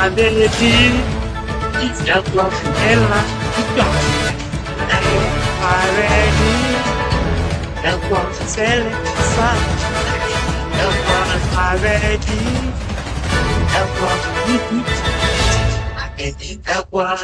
mabedi ya kwa fela mabedi ya kwa sele sa ya kwa mabedi ya kwa mabedi ya kwa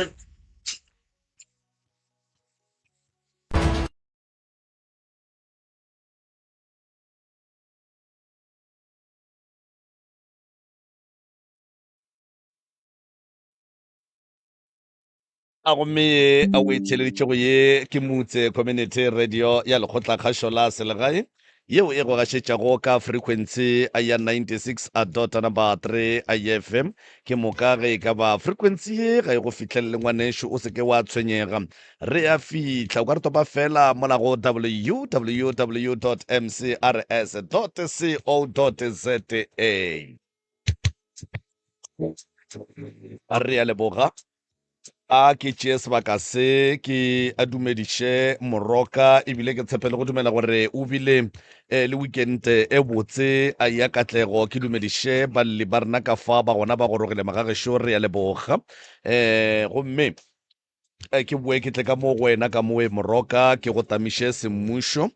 a gomme ye a o etheleditšego ye ke motse community radio ya lekgotla kgašo la selegae yeo e go gašetšago ka frequency ya 96.3 ifm ke moka ge e ka ba frequency ye ga e go fihlelele ngwanešo o seke wa tshwenyega re a fitlha o ka re topa fela mola go www mcrs co za a re a leboga a ke tšee sebaka se ke a dumediše moroka ebile ke tshepele go dumela gore o bile le weekend e botse a ya katlego ke dumediše balli ba rena ka fa ba gona ba gorogile magagešo re ya leboga gomme ke bue ke tle ka mo go wena ka moe moroka ke go tamiše semmušo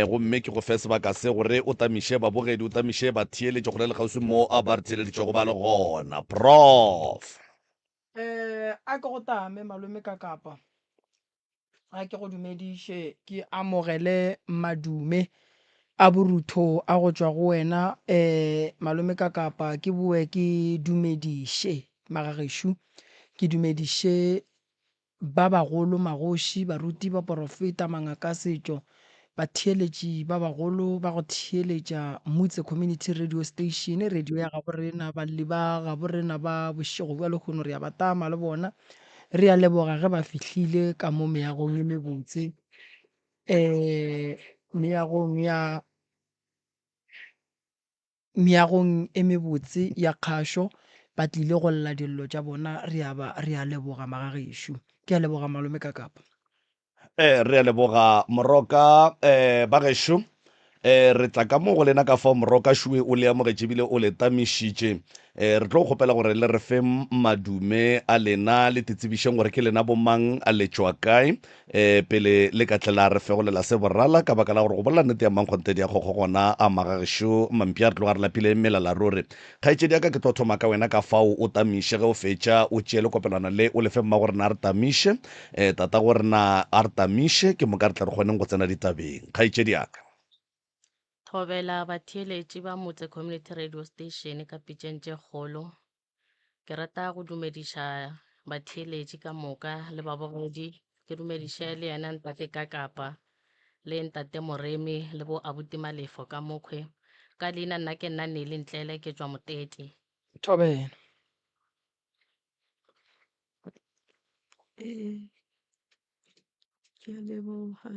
gomme ke go fe sebaka se gore o tamiše babogedi o tamiše batheeletše gore le kgausi mo a ba re theeleditše go ba le gona prof a ke go tame malome ka kapa a ke go dumediše ke amogele madume a borutho a go tšwa go wena malome ka kapa ke bue ke dumediše magagešo ke dumediše ba bagolo magoši baruti ba porofeta mangaka setšo batheeletši ba bagolo ba go theeletša motse community radio station radio ya gaborena balli ba gaborena ba bošego bja lekgono re ya batama le bona re a leboga ge ba fihlile ka mo meagong e mebotse meagong e mebotse ya kgašo ba tlile go lla dillo tša bona re a leboga magagešo ke a leboga malome ka kapa re a leboga moroka bagešo re tla ka mo go lena ka fa moroka šue o le amogetše ebile o le tamišitše re tlo go kgopela gore le re fe madume a lena le tetsebišeng gore ke lena bomang a letšwa kae pele le ka tlela re fegolela se borala ka baka la gore go bolela nnete ya mankgonte di a kgokgo gona a magagešo mampi a re tlo ga re lapile melala ruri kgaetšedi yaka ke tlo thoma ka wena ka fao o tamiše ge o fetša o tšee le kopelwana le o lefe mma gore na re tamiše tata gore na a re tamiše ke moka re tla re kgoneng go tsena ditabeng kgaetšedi yaka Thobela batheeletši ba motse community radio station ka pitšeng tše kgolo ke rata go dumediša batheeletši ka moka le babogedi ke dumediše le yena ntate ka kapa le ntate moremi le bo abuti malefo ka mokhwe ka leina nna ke nna nele ntlele ke tšwa motete thobela ke a leboga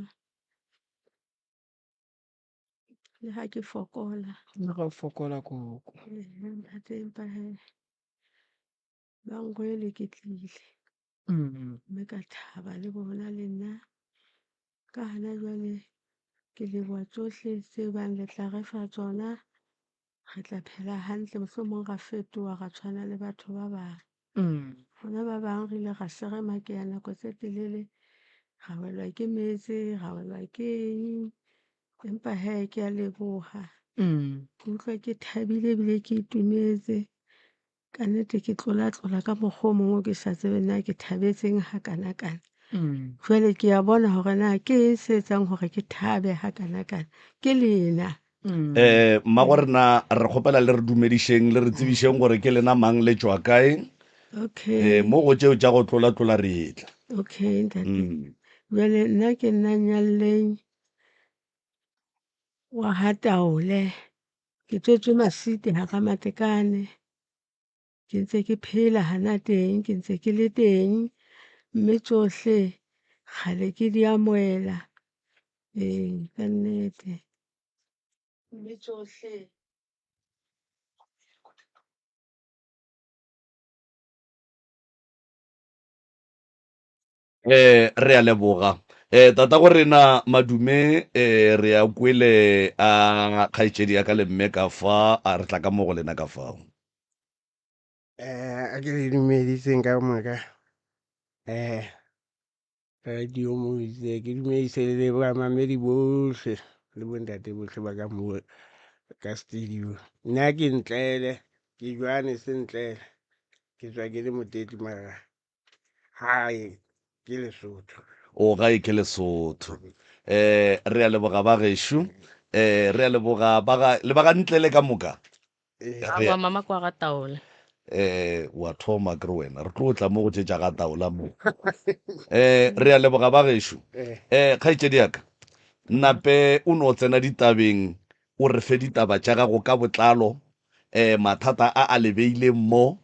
le ha ke fokola le go fokola koko ntate empa he ba ngwele ke tlile mme ka thaba le bona le nna ka hana jwale ke leboa tsohle tse bang le tla re fa tsona re tla phela hantle mohlomong ga fetoga ga tshwana le batho ba bang gona ba bang re ile ga serema ke ya nako tse telele ga welwa ke metse ga welwa ke eng empa he ke a leboga ke utlwa ke thabile ebile ke itumetse ka nnete ke tlola ka mokgwa o mongwe ke sa tsebe na ke thabetseng hakanakana jwale ke a bona hore na ke se etsang hore ke thabe hakanakana ke lena mma gore na re kgopela le re dumedišeng le re tsebišeng gore ke lena mang le tšwa kae okay mo go tšeo tša go tlola re etla okay ntate jwale nna ke nna nyalleng wa hataole ke tswetswe Masiti ha ka Matekane ke ntse ke phela hana teng ke ntse ke le teng mme tsohle kgale ke di amoela ka nnete mme tsohle re a leboga tata gore na madume re a kwele a kgaetšedi ya ka le mme ka fa a re tla ka mo go lena ka fao A ke le dumediseng ka moka radio Moise ke dumedise le bamamedi bohle le bontate bohle ba ka moo ka studio. Nna ke Ntlele, ke Johannes Ntlele, ke tswa ke le moteti mara hae ke Lesotho. o gae ke Lesotho. Re a leboga ba gešo, re a leboga le ba ga Ntlele ka moka. Aba mama kwa ga taole. Wa thoma ke re wena re tlo tla mo go tšetša ga taola mo re a leboga ba gešo. Kgaetšedi yaka nape o no tsena ditabeng o re fe ditaba tša gago ka botlalo, mathata a lebeileng mo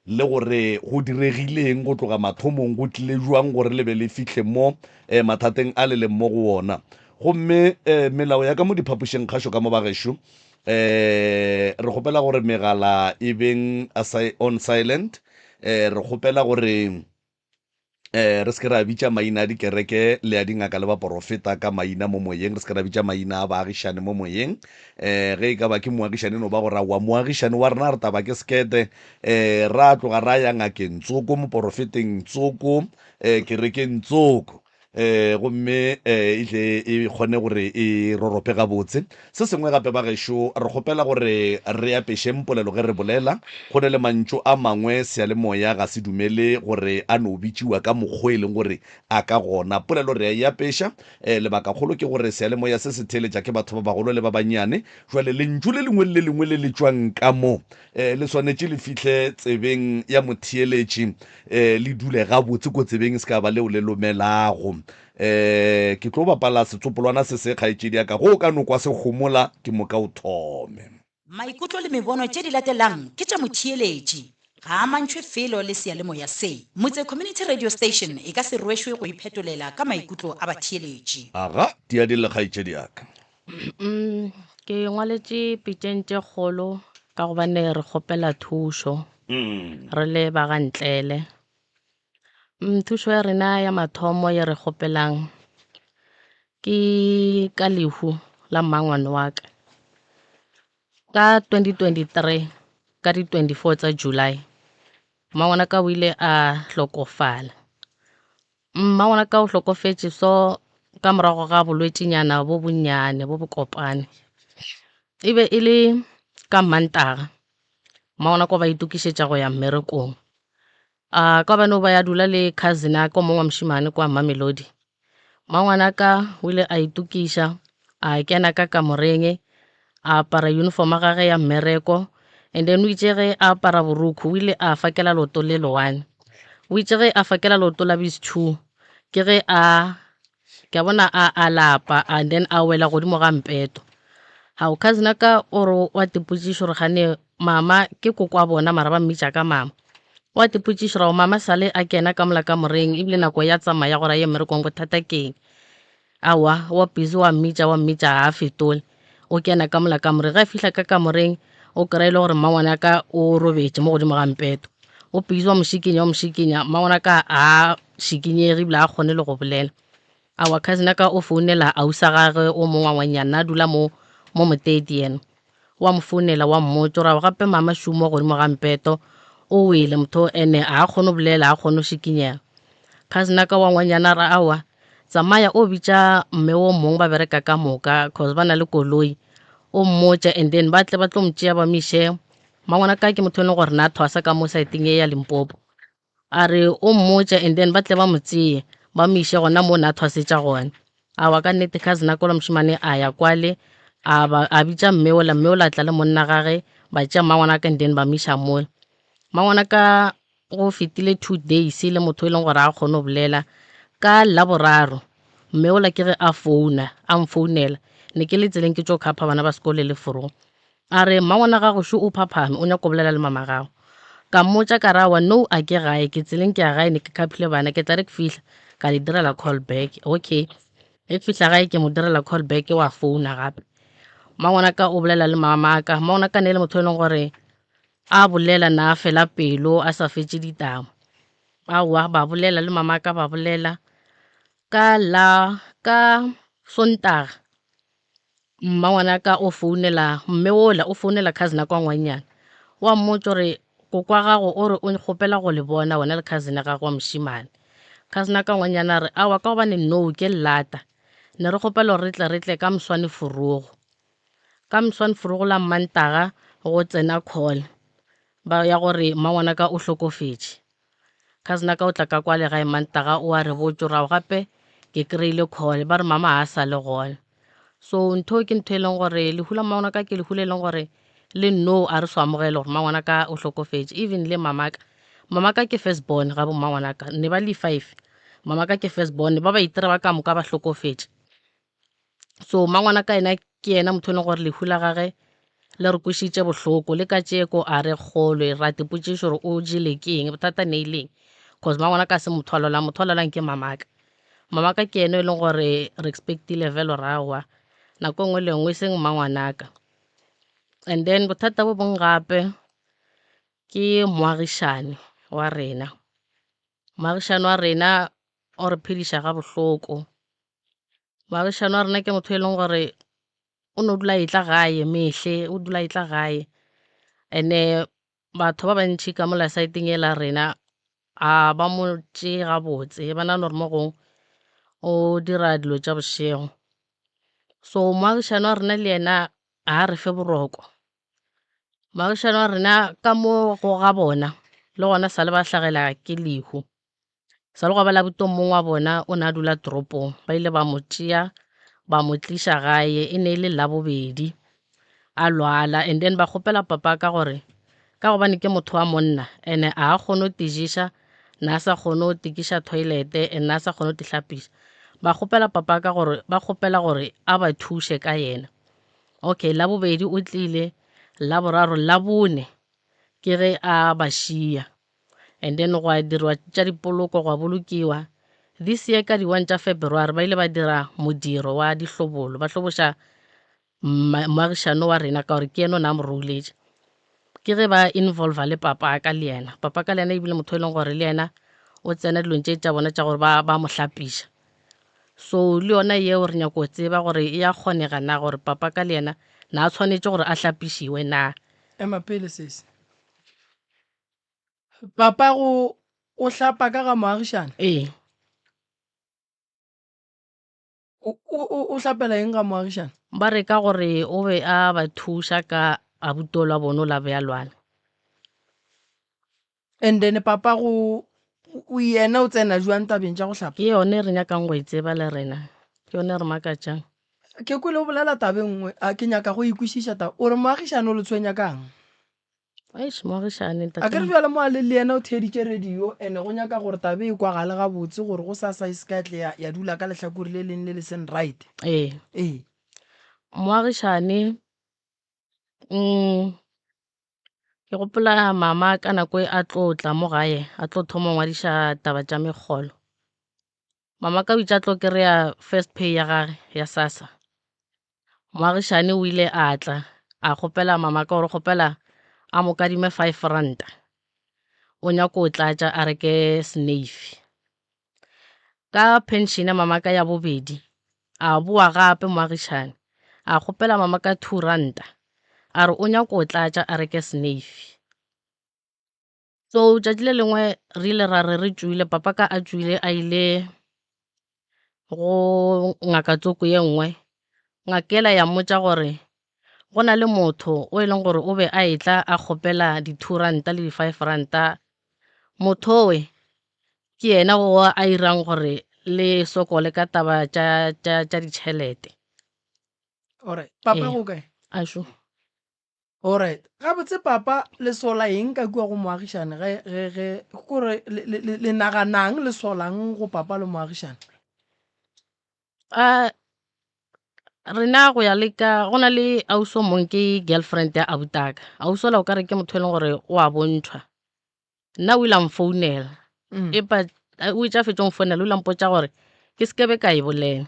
le gore go diregileng go tloga mathomong go tlile jwang gore le be le fitlhe mo mathateng a le leng mo go ona. Gomme melao ya ka mo diphapošeng kgašo ka mo ba gešo, re kgopela gore megala e beng on silent, re kgopela gore re se ke ra bitša maina a dikereke le a dingaka le baporofeta ka maina mo moyeng, re se ke ra bitša maina a baagišane mo moyeng. Ge e ka ba ke moagišane no ba gore wa moagišane wa rena re taba ke sekete, ra tloga ra ya ngakeng tsoko moporofeteng tsoko kerekeng tsoko, gomme ile e kgone gore e rorope gabotse. Se sengwe gape ba gešo re kgopela gore re apešeng polelo ge re bolela, go ne le mantšo a mangwe sealemoya ga se dumele gore a no bitšiwa ka mokgwa e leng gore a ka gona. Polelo re a e apeša, lebaka kgolo ke gore sealemoya se se theeletša ke batho ba bagolo le ba bannyane, jwale lentšu le lengwe le lengwe le le tšwang ka mo le swanetše le fitlhe tsebeng ya motheeletši, le dule gabotse ko tsebeng se ka ba leo le lomelago. Ke tlo bapala setsopolwana se se kgaetšedi yaka go ka nokwa se gomola ke moka o thome. Maikutlo le mebono tše di latelang ke tša motheeletši ga a mantšhwe felo le sealemoya se. Motse Community Radio Station e ka se rwešwe go iphetolela ka maikutlo a batheeletši. Aga di a di le kgaetšedi yaka. Ke ngwaletše pitšeng tše kgolo ka gobane re kgopela thušo re le ba ga Ntlele. Thušo ya rena ya mathomo ye re kgopelang ke ka lehu la mmangwane wa ka ka 2023 ka di 24 tsa July. Mmangwana ka o ile a hlokofala. Mmangwana ka o hlokofetše so ka morago ga bolwetšinyana bo bonnyane bo bokopane. E be e le ka Mantaga mmangwana ko ba itukišetša go ya mmerekong. Ka bane o ba ya dula le cousin a ko mongwe mošimane kwa Mamelodi. Mmangwana ka o ile a itukiša a kena ka kamoreng a apara uniform gage ya mmereko, and then o itše ge a apara borukhu o ile a fakela loto le loane. O itše ge a fakela loto la bis 2 ke ge ke bona a lapa and then a wela godimo ga mpeto. Hao cousin ka o re wa tipotšiša gore gane mama ke koko a bona mara ba mmitša ka mama. Wa tipotšiša gore mama sale a kena ka mola ka moreng ebile nako ya tsamaya gore ye mmerekong bothata keng. Awa wa busy wa mmitša a fetole o kena ka mola ka moreng. Ga a fihla ka kamoreng o kry-ile gore mmangwana ka o robetše mo godimo ga mpeto. O busy wa mošikinya mmangwana ka a šikinyege ebile a kgone le go bolela. Awa cousin ka o founela ausa gage o mongwe wa ngwanyana a dula mo motedi yena. Wa mo founela wa mmotša gore gape mama šumo godimo ga mpeto o wele motho ene a kgone go bolela a kgone go šikinyega. Cousin ka wa ngwanyana ra awa tsamaya o bitša mme o mongwe ba bereka ka moka cause ba na le koloi o mmotša and then ba tle ba tlo mtšea ba miše. Mmangwana ka ke motho e leng gore na thwasa ka mo saeteng e ya Limpopo. A re o mmotša and then ba tle ba mo tšee ba miše gona mo na thwasetša gona. Awa ka nnete cousin a kola mošimane a ya kwale a bitša mme ola tla le monna gage ba tšea mmangwana ka and then ba miša mola. Mmangwana ka go fetile 2 days le motho e leng gore a kgone go bolela. Ka Laboraro mme ola ke ge a mfounela ne ke le tseleng ke tšo khapha bana ba sekole le forong. A re mmangwana gago šo o phaphame o nyaka go bolela le mama gago. Ka mmotša ka rawa no a ke gae ke tseleng ke ya gae ne ke khaphile bana ke tla re ke fihla ka le direla call back. Okay ge ke fihla gae ke mo direla call back wa founa gape. Mmangwana ka o bolela le mama ka. Mmangwana ka ne le motho e leng gore a bolela na fela pelo a sa fetše ditaba. Awa ba bolela le mama ka ba bolela ka Sontaga mmangwana ka o founela mme ola o founela cousin kwa ngwanyana wa mmotša gore koko wa gago o re o kgopela go le bona wena le cousin ya gago wa mošimane. Cousin ka ngwanyana re awa ka gobane no ke lata ne re kgopela gore re tle ka moswane forogo. Ka moswane forogo la Mantaga go tsena call ba ya gore mmangwanaka o hlokofetše. Cousin ka o tla ka kwa legae Mantaga o a re botšorago gape ke kry-ile call ba re mama a sa le gona. So ntho ke ntho e leng gore lehula mmangwanaka ke lehula e leng gore le no a re so amogele gore mmangwanaka o hlokofetše. Even le mamaka ke first born ga bo mmangwanaka ne ba le 5. Mamaka ke first born ba itira ba ka moka ba hlokofetše. So mmangwanaka ena ke ena motho e leng gore lehula gage le re kwešiše bohloko le ka tšeko a re kgolwe ra tipotšiše gore o jele ke eng bothata ne ileng cause mmangwanaka se motho a lolang ke mamaka. Mamaka ke ene e leng gore re expectile velo ragwa nako nngwe le nngwe seng mmangwanaka. And then bothata bo bong gape ke moagišane wa rena. Moagišane wa rena o re phediša ga bohloko. Moagišane wa rena ke motho e leng gore o no dula itla gae mehle o dula itla gae ene batho ba bantši ka mola saeteng e la rena a ba mo tše gabotse ba nagana gore mo gong o dira dilo tša bošego. So moagišane wa rena le yena a re fe boroko. Moagišane wa rena ka mo go ga bona le gona sa le ba hlagela ke lehu sa le go ba la botommong wa bona o ne a dula toropong ba ile ba mo tšea ba mo tliša gae e ne e le Labobedi a lwala and then ba kgopela papa ka gore ka gobane ke motho wa monna ene a kgone o tijiša na sa kgone o tikiša toilete and na sa kgone o tihlapiša. Ba kgopela papa ka gore ba kgopela gore a ba thuše ka yena. Okay, Labobedi o tlile, Laboraro, Labone ke ge a ba šia and then go a dirwa tša dipoloko go a bolokiwa. This year ka di 1 tša February ba ile ba dira modiro wa dihlobolo ba hloboša moagišane wa rena ka gore ke eno na mo rouletše. Ke ge ba involva le papa ka le yena. Papa ka le yena ebile motho e leng gore le yena o tsena dilong tše tša bona tša gore ba mo hlapiša. So le yona yeo re nyako tseba gore e ya kgonega na gore papa ka le yena na a tshwanetše gore a hlapišiwe na. Ema pele sese papa go o hlapa ka ga moagišane Ee, o hlapela eng ga moagišane ba re ka gore o be a ba thuša ka abuto la bona o la be a lwana. and then papa go o yena o tsena jwang tabeng tša go hlapa. Ke yone re nyakang go e tseba le rena ke yone re makatšang. Ke kwele o bolela tabe nngwe a ke nyaka go ikwešiša taba o re moagišane o le tshwenya kang Moagišane a ke re bjale mo a le yena o theditše radio ene go nyaka gore tabe e kwagale gabotse gore go sa e ska tle ya dula ka lehlakore le leng le le seng right. Ee, Ee moagišane ke gopola mama ka nako e a tlo tla mo gae a tlo thoma ngwadiša taba tša megolo. Mama ka o itša tlo kry-a first pay ya gage ya SASSA. Moagišane o ile a tla a kgopela mama ka gore kgopela a mo kadime 5 ranta o nyako o tlatša a reke snaife. Ka pension ya mama ka ya bobedi a boa gape moagišane a kgopela mama ka 2 ranta a re o nyako o tlatša a reke snaife. So tšatši le lengwe re ile ra re tšwile papa ka a tšwile a ile go ngaka tsoko ye nngwe. Ngakela ya mmotša gore go na le motho o e leng gore o be a etla a kgopela di 2 ranta le di 5 ranta. Motho we ke yena o a irang gore le sokole ka taba tša ditšhelete. Alright papa Ee. go kae Ašo alright gabotse papa le sola eng ka kua go moagišane ge kore le naganang le solang go papa le moagišane. rena go ya le ka go na le auso mong ke girlfriend ya abutaka. Auso la o ka re ke motho e leng gore o a bontšhwa. Nna o ile a mfounela epa o itša fetša mfounela o ile a mpotša gore ke sekebe ka e bolela.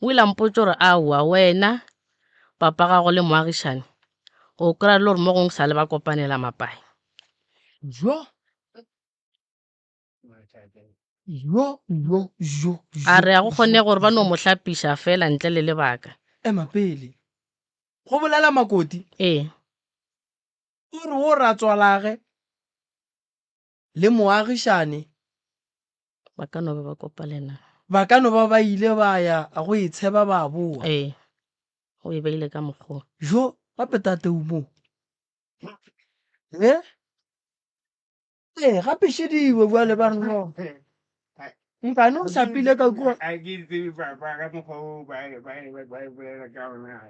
O ile a mpotša gore aowa wena papa gago le moagišane o kry-a le gore mo gongwe sa le ba kopanela mapai. A re a go kgone gore ba no mo hlapiša fela ntle le lebaka. ema pele go bolela makoti Ee, o re o ra tswalage le moagišane ba ka no be ba kopa le nna ba ka no ba ile ba ya a go itsheba ba boa ee o e beile ka mokgwa jo gape tateu mo gape šediwe bjale ba reno nkane o sapile ka kua a ke tsebe papa ka mokgwa o ba bolela ka ona a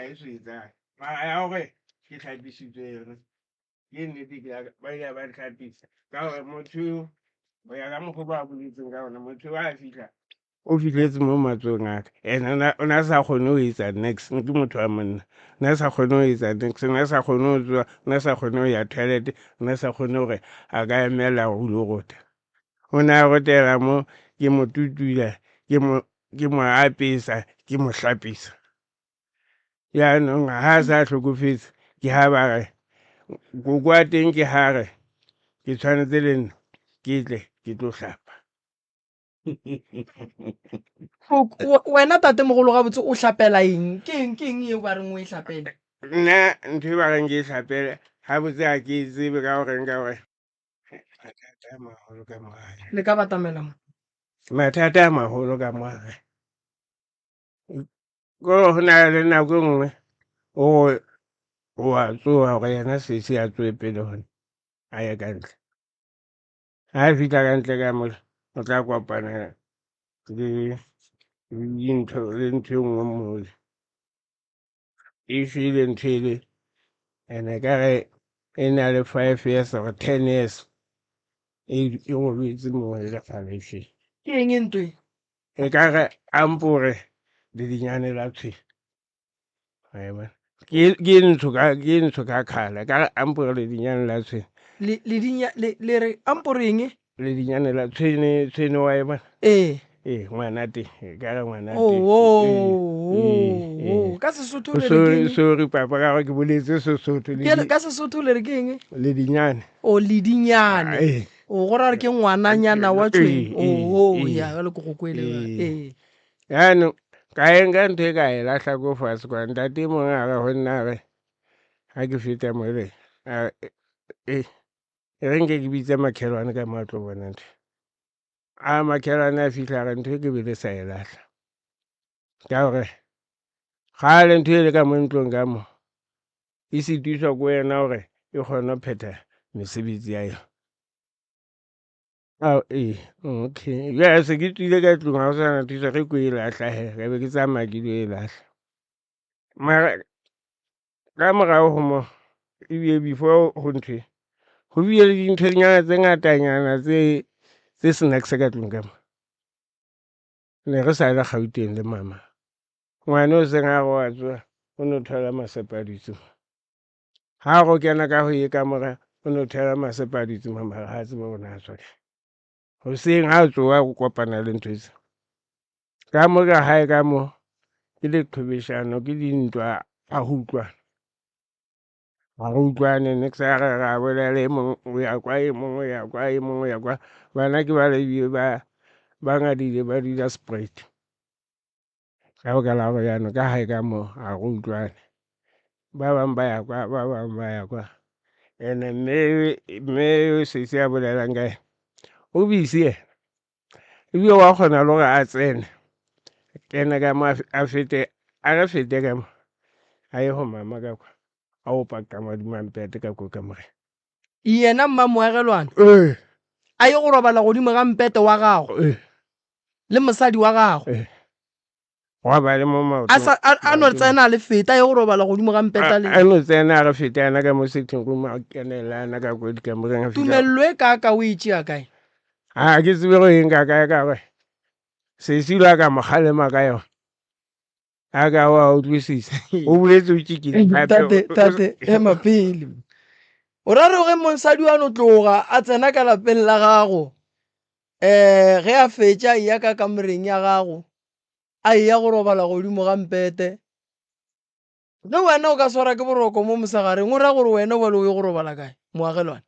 e swetsa mara ya gore ke tlhapisitswe yone ke nnete ba ile ba tlhapisa ka gore motho go ya ka mokgwa ba boletseng ka ona motho a fitlha o fitlhetse mo matsong aka and o ne a sa kgone go etsa next ke motho wa monna o ne a sa kgone go etsa next o ne a sa kgone go tswa o ne a sa kgone go ya toilet o ne a sa kgone gore a ka emela go ile gota o ne a gotela mo ke mo tutula ke mo apesa ke mo hlapisa yaanong ga a sa tlhokofetse ke ha ba re koko a teng ke hare ke tshwanetse le nna ke tle ke tlo hlapa wena tate mogolo gabotse o hlapela eng ke eng eo ba reng o e hlapele nna ntho e ba reng ke e hlapele ga botse ga ke e tsebe ka goreng ka gore mathata a magolo ka mogae le ka batamela mo mathata a magolo ka mogae ko go na le nako nngwe o a tsoga gore yena sese a tsoe pele gone a ye ka ntle ga a fitlha ka ntle ka mola o tla kopana le ntho e nngwe mole e file ntho ele and-e ka ge e na le 5 years or 10 years e robetse mole ka foundation ke eng e ntwe e ka ge ampore le dinyane la tshwene ke ntsho ka kgale ka ge ampore le dinyane la tshwene le re amporeng le dinyane la tshwene wa e bona ee ngwana te ka re ngwana ka Sesotho le re ke eng sorry papa ka gore ke boletse Sesotho ka Sesotho le re ke eng le dinyane o le dinyane o go ra re ke ngwananyana wa tshweng ya le go go kwele yaanong ka enka ntho e ka e latlha ko fatshe kwa ntate mongwe a re go nna re ga ke feta mole e reng ke bitsa makhelwane ka matlo bona ntho a makhelwane a fitlha re ntho e ke bele sa e latlha ka gore gale ntho e le ka mo ntlong ka mo e setiswa ko wena gore e kgone go phetha mesebetsi ya yone okay ya se ke tswile ka tlong ga go sana thusa ge ko e latlha he ka be ke tsamaya ke dio e latlha mara ka morago go mo ebile before go ntho go bile le dinthonyana tse ngatanyana tse snacks ka tlong ka mo ne re sa le Gauteng le mama ngwane o seng a go a tswa o no thola masepaditse ha go kena ka go ye ka mora o no thola masepaditse mama ga a tseba bona a tswa go seng ha tsoa go kopana le ntho tse ka mo ka hae ka mo ke le qhobeshano ke dintwa a go utlwana ga go utlwane next ya re ga bolela e mongwe o ya kwa e mongwe ya kwa e mongwe ya kwa bana ke ba lebile ba ngadile ba dula spread ka go ka la go yana ka hae ka mo ga go utlwane ba bang ba ya kwa ba bang ba ya kwa ene mme se se a bolelang kae o bisi ebile wa kgona le gore a tsene kena ka mo a fete a re fete ka mo a ye go mama ka kwa a o paka madimampete ka ko ka more yena mma moagelwane a ye go robala godimo ga mpete wa gago le mosadi wa gago wa ba le mo maoto a no tsena le feta a ye go robala godimo ga mpeta le a no tsena a re fete yana ka mo sitting room a kenela yana ka ko dikamoreng tumello e kaka o e tšea kae a ke tsebe go eng ka kae ka gore se silo a ka mogalema ka yone a ka wa utlwisisa o boletse o tate ema pele o ra re ge mosadi wa no tloga a tsena ka lapeng la gago ge a fetša ya ka kamoreng ya gago a ya go robala godimo ga mpete ge wena o ka swara ke boroko mo mosagareng o ra gore wena o bale o ye go robala kae moagelwane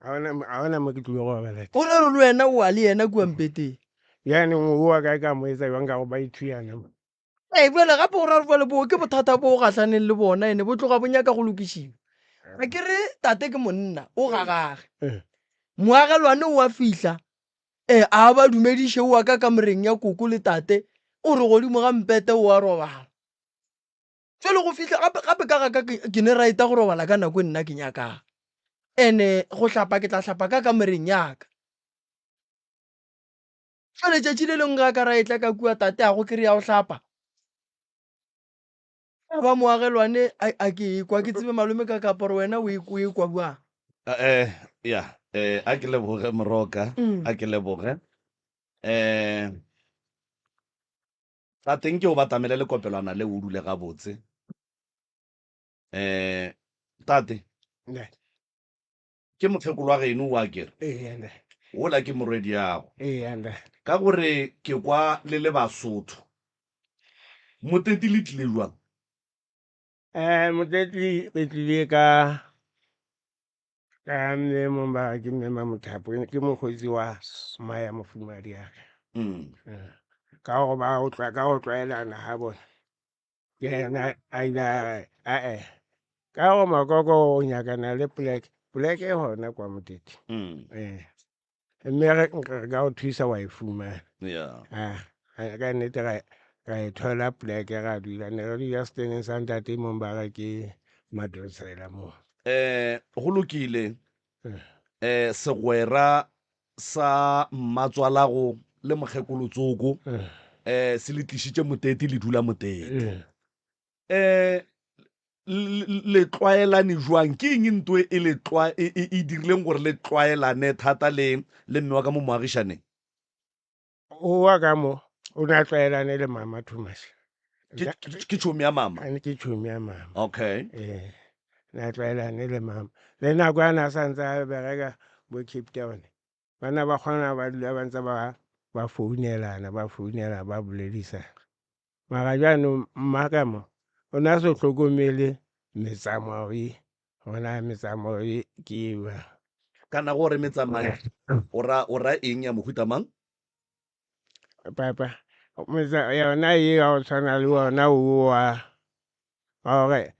a ona mo ke tlile go robala o re le wena o a le yena kua mpeteng yaanong o wa kae ka mo etsa jwang ka go ba ithuyana bjale gape go ra bjale bo ke bothata bo o gatlhaneng le bona ene bo tloga bo nyaka go lokišiwa ga ke re tate ke monna o gagage moagelwane wa fihla a ba dumediše wa ka kamoreng ya koko le tate o re godimo ga mpete o a robala jale go fihla gape ka gaka ke ne raeta go robala ka nako nna ke nyakang ene go hlapa ke tla hlapa ka kamoreng yaka jale tšatši le lengwe ga ka ra etla ka kua tate a go kry ya go hlapa ba moagelwane a ke kwa ke tsebe malome ka kaporo wena o e kwa buang ya a ke leboge Moroka a ke leboge tateng ke o batamele le kopelwana le o dule ga botse tate Ne. ke motshekolo wa geno wa kere Ene. ola ke morwedi yago Ene. ka gore ke kwa le le Basotho moteti le tlile jwang Motletli re tlile ka mme momba ke mmema Mothapo ke mokgotsi wa Maya Mofumadi ya ka go ba go tlwaelana ha bona ke yena a ila ka go makoko o nyakana le poleke e gona kwa Moteti mme re ka go thusa wa e fumana ka nnete ra e thola poleke ra dula ne re dula seteneng sa ntate momba ke Madonsela moo go lokile segwera sa mmatswalago le mokgekolotsoko se le tlišitše Moteti le dula Moteti le tlwaelane jwang ke eng ntwe e dirileng gore le tlwaelane thata le mme wa ka mo moagišaneng o wa ka mo o ne a tlwaelane le Mama Thomas ke tšhomi ya mama ke tšhomi ya mama okay ne a tlwaelane le mama le nako a na sa ntse a bereka bo Cape Town bana ba kgona ba dula ba ntse ba founelana ba boledisana mara jaanong mma ka mo o ne a se tlhokomele metsamao gona metsamao ke eo kana gore metsamao o ra eng ya mohuta mang papa yona e ya go tshwana le ona o wa gore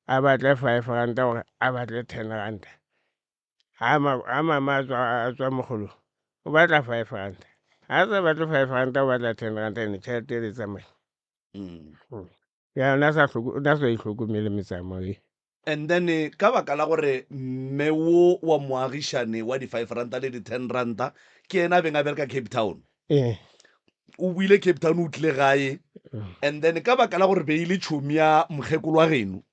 a batle 5 ranta gore a batle 10 ranta ha mama a tswa mogolo o batla 5 ranta ha sa batle 5 ranta o batla 10 ranta ene tšhelete e le tsamaya ya ona sa itlhokomele metsamao e and then ka baka la gore mme wo wa moagišane wa di-5 ranta le di-10 ranta ke ena a beng a bereka Cape Town o buile Cape Town o tlile gae and then ka baka la gore be ile tšhomi ya mokgekolo wa geno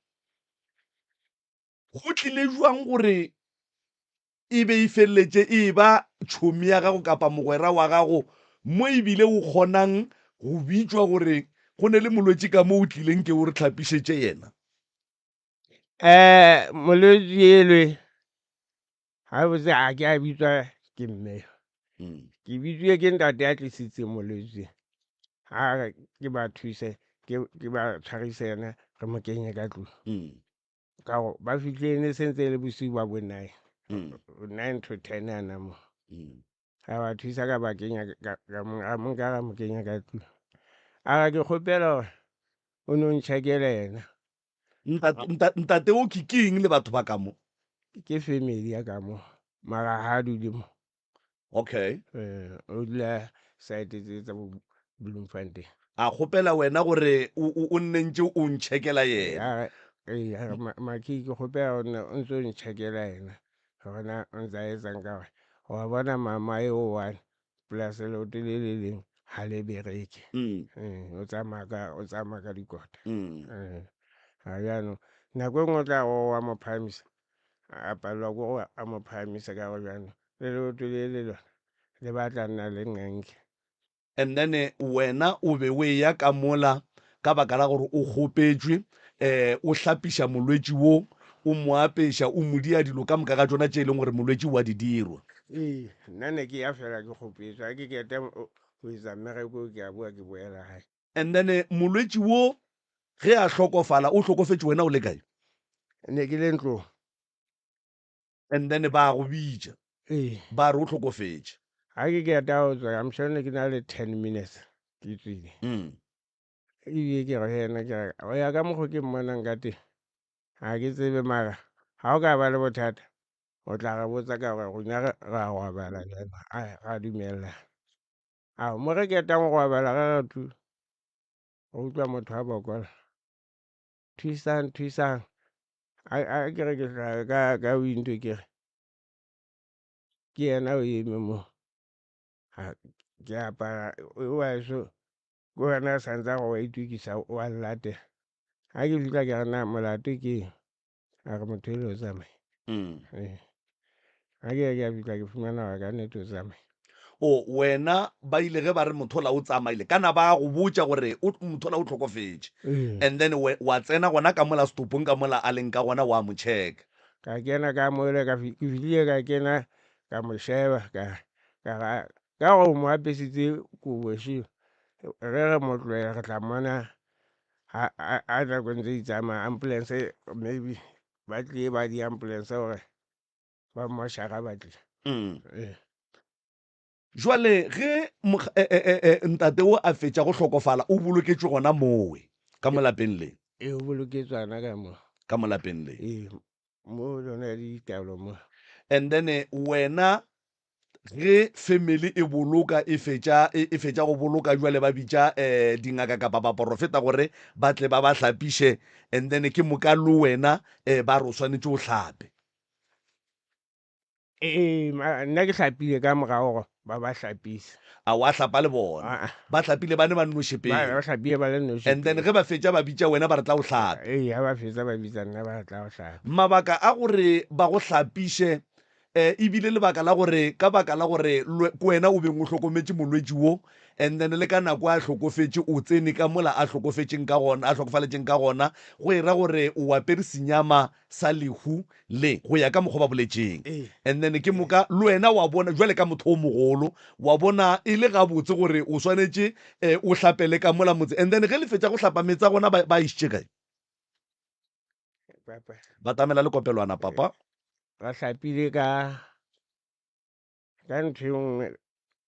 go tlile jwang gore e be e feleletse e ba tšhomi ya gago kapa mogwera wa gago mo ebile o kgonang go bitswa gore go ne le molwetse ka mo o tlileng ke o re tlhapišetse yena molwetse elwe ha botse a ke a bitswa ke mme ke bitswe ke ntate a tlisitse molwetse ha ke ba thuse ke ba tshwarise yena re mo kenye ka tlung ka go ba fitlhe ne sentse le bosiu ba bo 9 to 10 ana mo ga ba thusa ka ba kenya ka mo kenya ka tlung a ke kgopela gore o no ntšhakele yena ntate o ke eng le batho ba ka mo ke family ya ka mo mara ha dule mo okay o dula site tse tsa Bloemfontein a kgopela wena gore o nne ntse o ntšhekela yena maki ke kgopela o ntse o ntšhekela yena gona o ntse a etsang ka gore wa bona mama e o one plus leoto le le leng ha le bereke o tsamaya ka dikota ga jaanong nako e nngwe o tla wa mo phamisa a palelwa ko a mo phamisa ka go jaanong le leoto le le lona le batla nna le ngenke and then wena o be o ya ka mola ka baka la gore o kgopetswe o hlapiša molwetse wo o mo apeša o modia dilo ka moka ga tsona tše e leng gore molwetse wa di dirwa nna ne ke ya fela ke kgopetswe a ke kete go etsa mmereko ke a boa ke boela gae and then molwetse wo ge a hlokofala o hlokofetse wena o le kae ne ke le ntlong and then ba go bitša ba re o hlokofetse ga ke keta go tswa amšhone ke na le 10 minutes ke tswile ebile ke go ena ke go ya ka mokgo ke mmonang ka teng ga ke tsebe mara ga o ka ba le bothata o tla re botsa ka gore rona ra gwabala jalo ga dumella mo re ketang go gwabala ga gatu go utlwa motho a bokola thusang a ke re ke hlaga ka window ke yena o eme mo ke apara wa so ke wena santsa go wa itukisa wa latela ga ke fitlha ke re na molato ke a re motho ele o tsamaye ga ke a fitlha ke fumana wa ka nnete o tsamaye o wena ba ile ge ba re motho la o tsamaile kana ba go botsa gore motho la o tlhokofetse and then wa tsena gona ka mola stopong ka mola a leng ka gona wa mo check ka kena ka moele ke fitlhile ka kena ka mo sheba ka go mo apesitse kobošio re mo tloela re tla mmona a nako ntse itsamaya ambulance maybe ba tlile ba di-ambulance gore ba mmošaga ba tlile jwale ge ntate o a fetša go hlokofala o boloketšwe gona mowe ka molapeng le o boloketswana ka molapeng le mo lona ditaolo mo and then wena ge family e boloka e fetša go boloka jwale ba bitša dingaka kapa baporofeta gore ba tle ba ba hlapiše and then ke moka le wena ba re o swanetše o hlape nna ke hlapile ka morago go ba hlapisa a wa hlapa le bona ba hlapile ba ne ba nnoše pele ba hlapile ba le noši and then ge ba fetša ba bitša wena ba re tla go hlapa ga ba fetsa ba bitsa nna ba tla go hlapa mabaka a gore ba go hlapiše ebile lebaka la gore ka baka la gore ko wena o beng o hlokometse molwetši wo and then le ka nako a hlokofetse o tsene ka mola a hlokofaletseng ka gona go ira gore o apere senyama sa lehu le go ya ka mokgwa ba boletšeng and then ke moka le wena wa bona jwale ka motho o mogolo wa bona e le gabotse gore o swanetše o hlapele ka mola motse and then ge le fetša go hlapa metsa gona ba išitše kae ba tamela le kopelwana papa ba hlapile ka ntho nngwe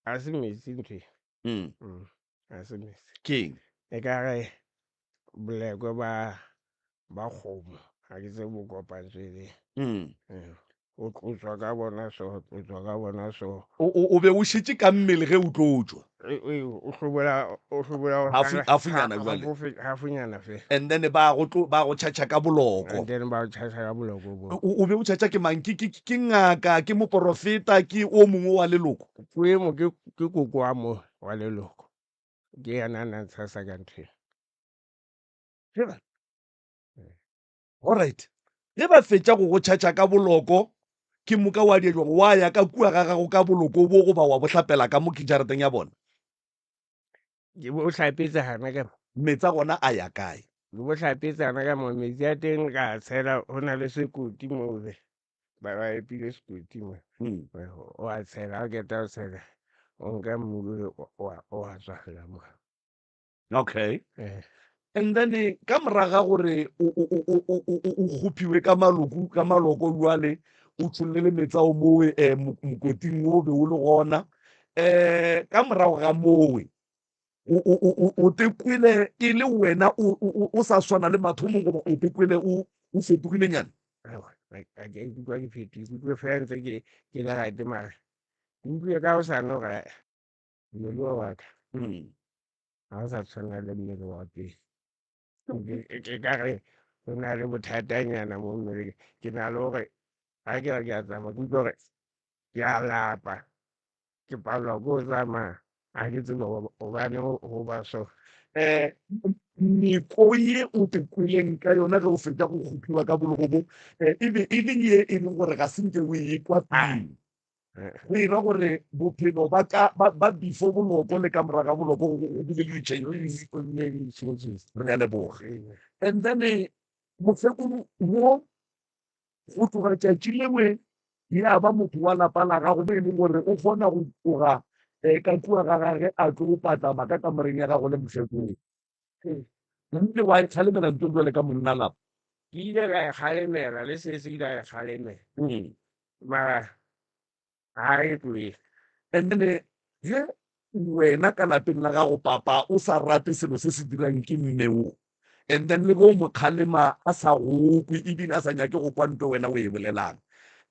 a se metsi ntho a se metsi keng e ka re boleko ba kgomo ga ke tse bo kopantswe o tlotswa ka bona so o be o šitše ka mmele ge o tlotswa o hlobola hafunyana fe and then ba go tšhatša ka boloko then ba tšhatša ka boloko bo o be o tšhatša ke mang ke ngaka ke moporofeta ke o mongwe wa leloko kuemo ke koko wa mo wa leloko ke yana na ntshasa ka ntho alright ge ba fetša go go tšhatša ka boloko ke moka wa diajwa wa ya ka kua ga gago ka boloko bo goba wa bohlapela ka mo ke jareteng ya bona ke bo hlapetse hana ka metsa gona a ya kae ke bo hlapetse hana ka mo metsi a teng ka tshela ho na le sekoti mo ba epile sekoti mo o a tshela a keta o tshela o nka mmulu o a tswagela mo okay and then ka moraga gore o gopiwe ka maloko jwale o tshololle le metsa o mowe mokoting o be o le gona ka morago ga mowe o tekwile e le wena o sa swana le mathomo goba o tekwile o fetogile nyana a ke ikutlwa ke fetile fela ntse ke le gate mara utlwe ka o sa noga mmele wa ka ga o sa tshwana le mmele wa pele ke ka re go na le bothatanyana mo mmeleng ke na le gore ga ke re ke a tsamaya ke utlwa gore ke a lapa ke palelwa ke o tsamaya ga ke tsebe gobane go ba so meko ye o tekwileng ka yona ge o fetša go gopiwa ka bologobo e be e leng ye e leng gore ga senke o e kwa pele go ira gore bophelo ba bifo boloko le ka moraga boloko re a leboga and then mofekolo mo go tloga tšatši lengwe ya ba motho wa lapa la gago mo e leng gore o kgona go tloga ka kua ga gage a tlo go patlama ka kamoreng ya gago le mofekolo mme wa e kgalemela ntho jwale ka monna lapa ke ile ka e kgalemela le se se ile ka e kgalemela mara ga e tloe and then ge wena ka lapeng la gago papa o sa rate selo se se dirang ke mmeo and then le go mo kgalema a sa gokwe ebile a sa nyake go kwa nto wena o e bolelang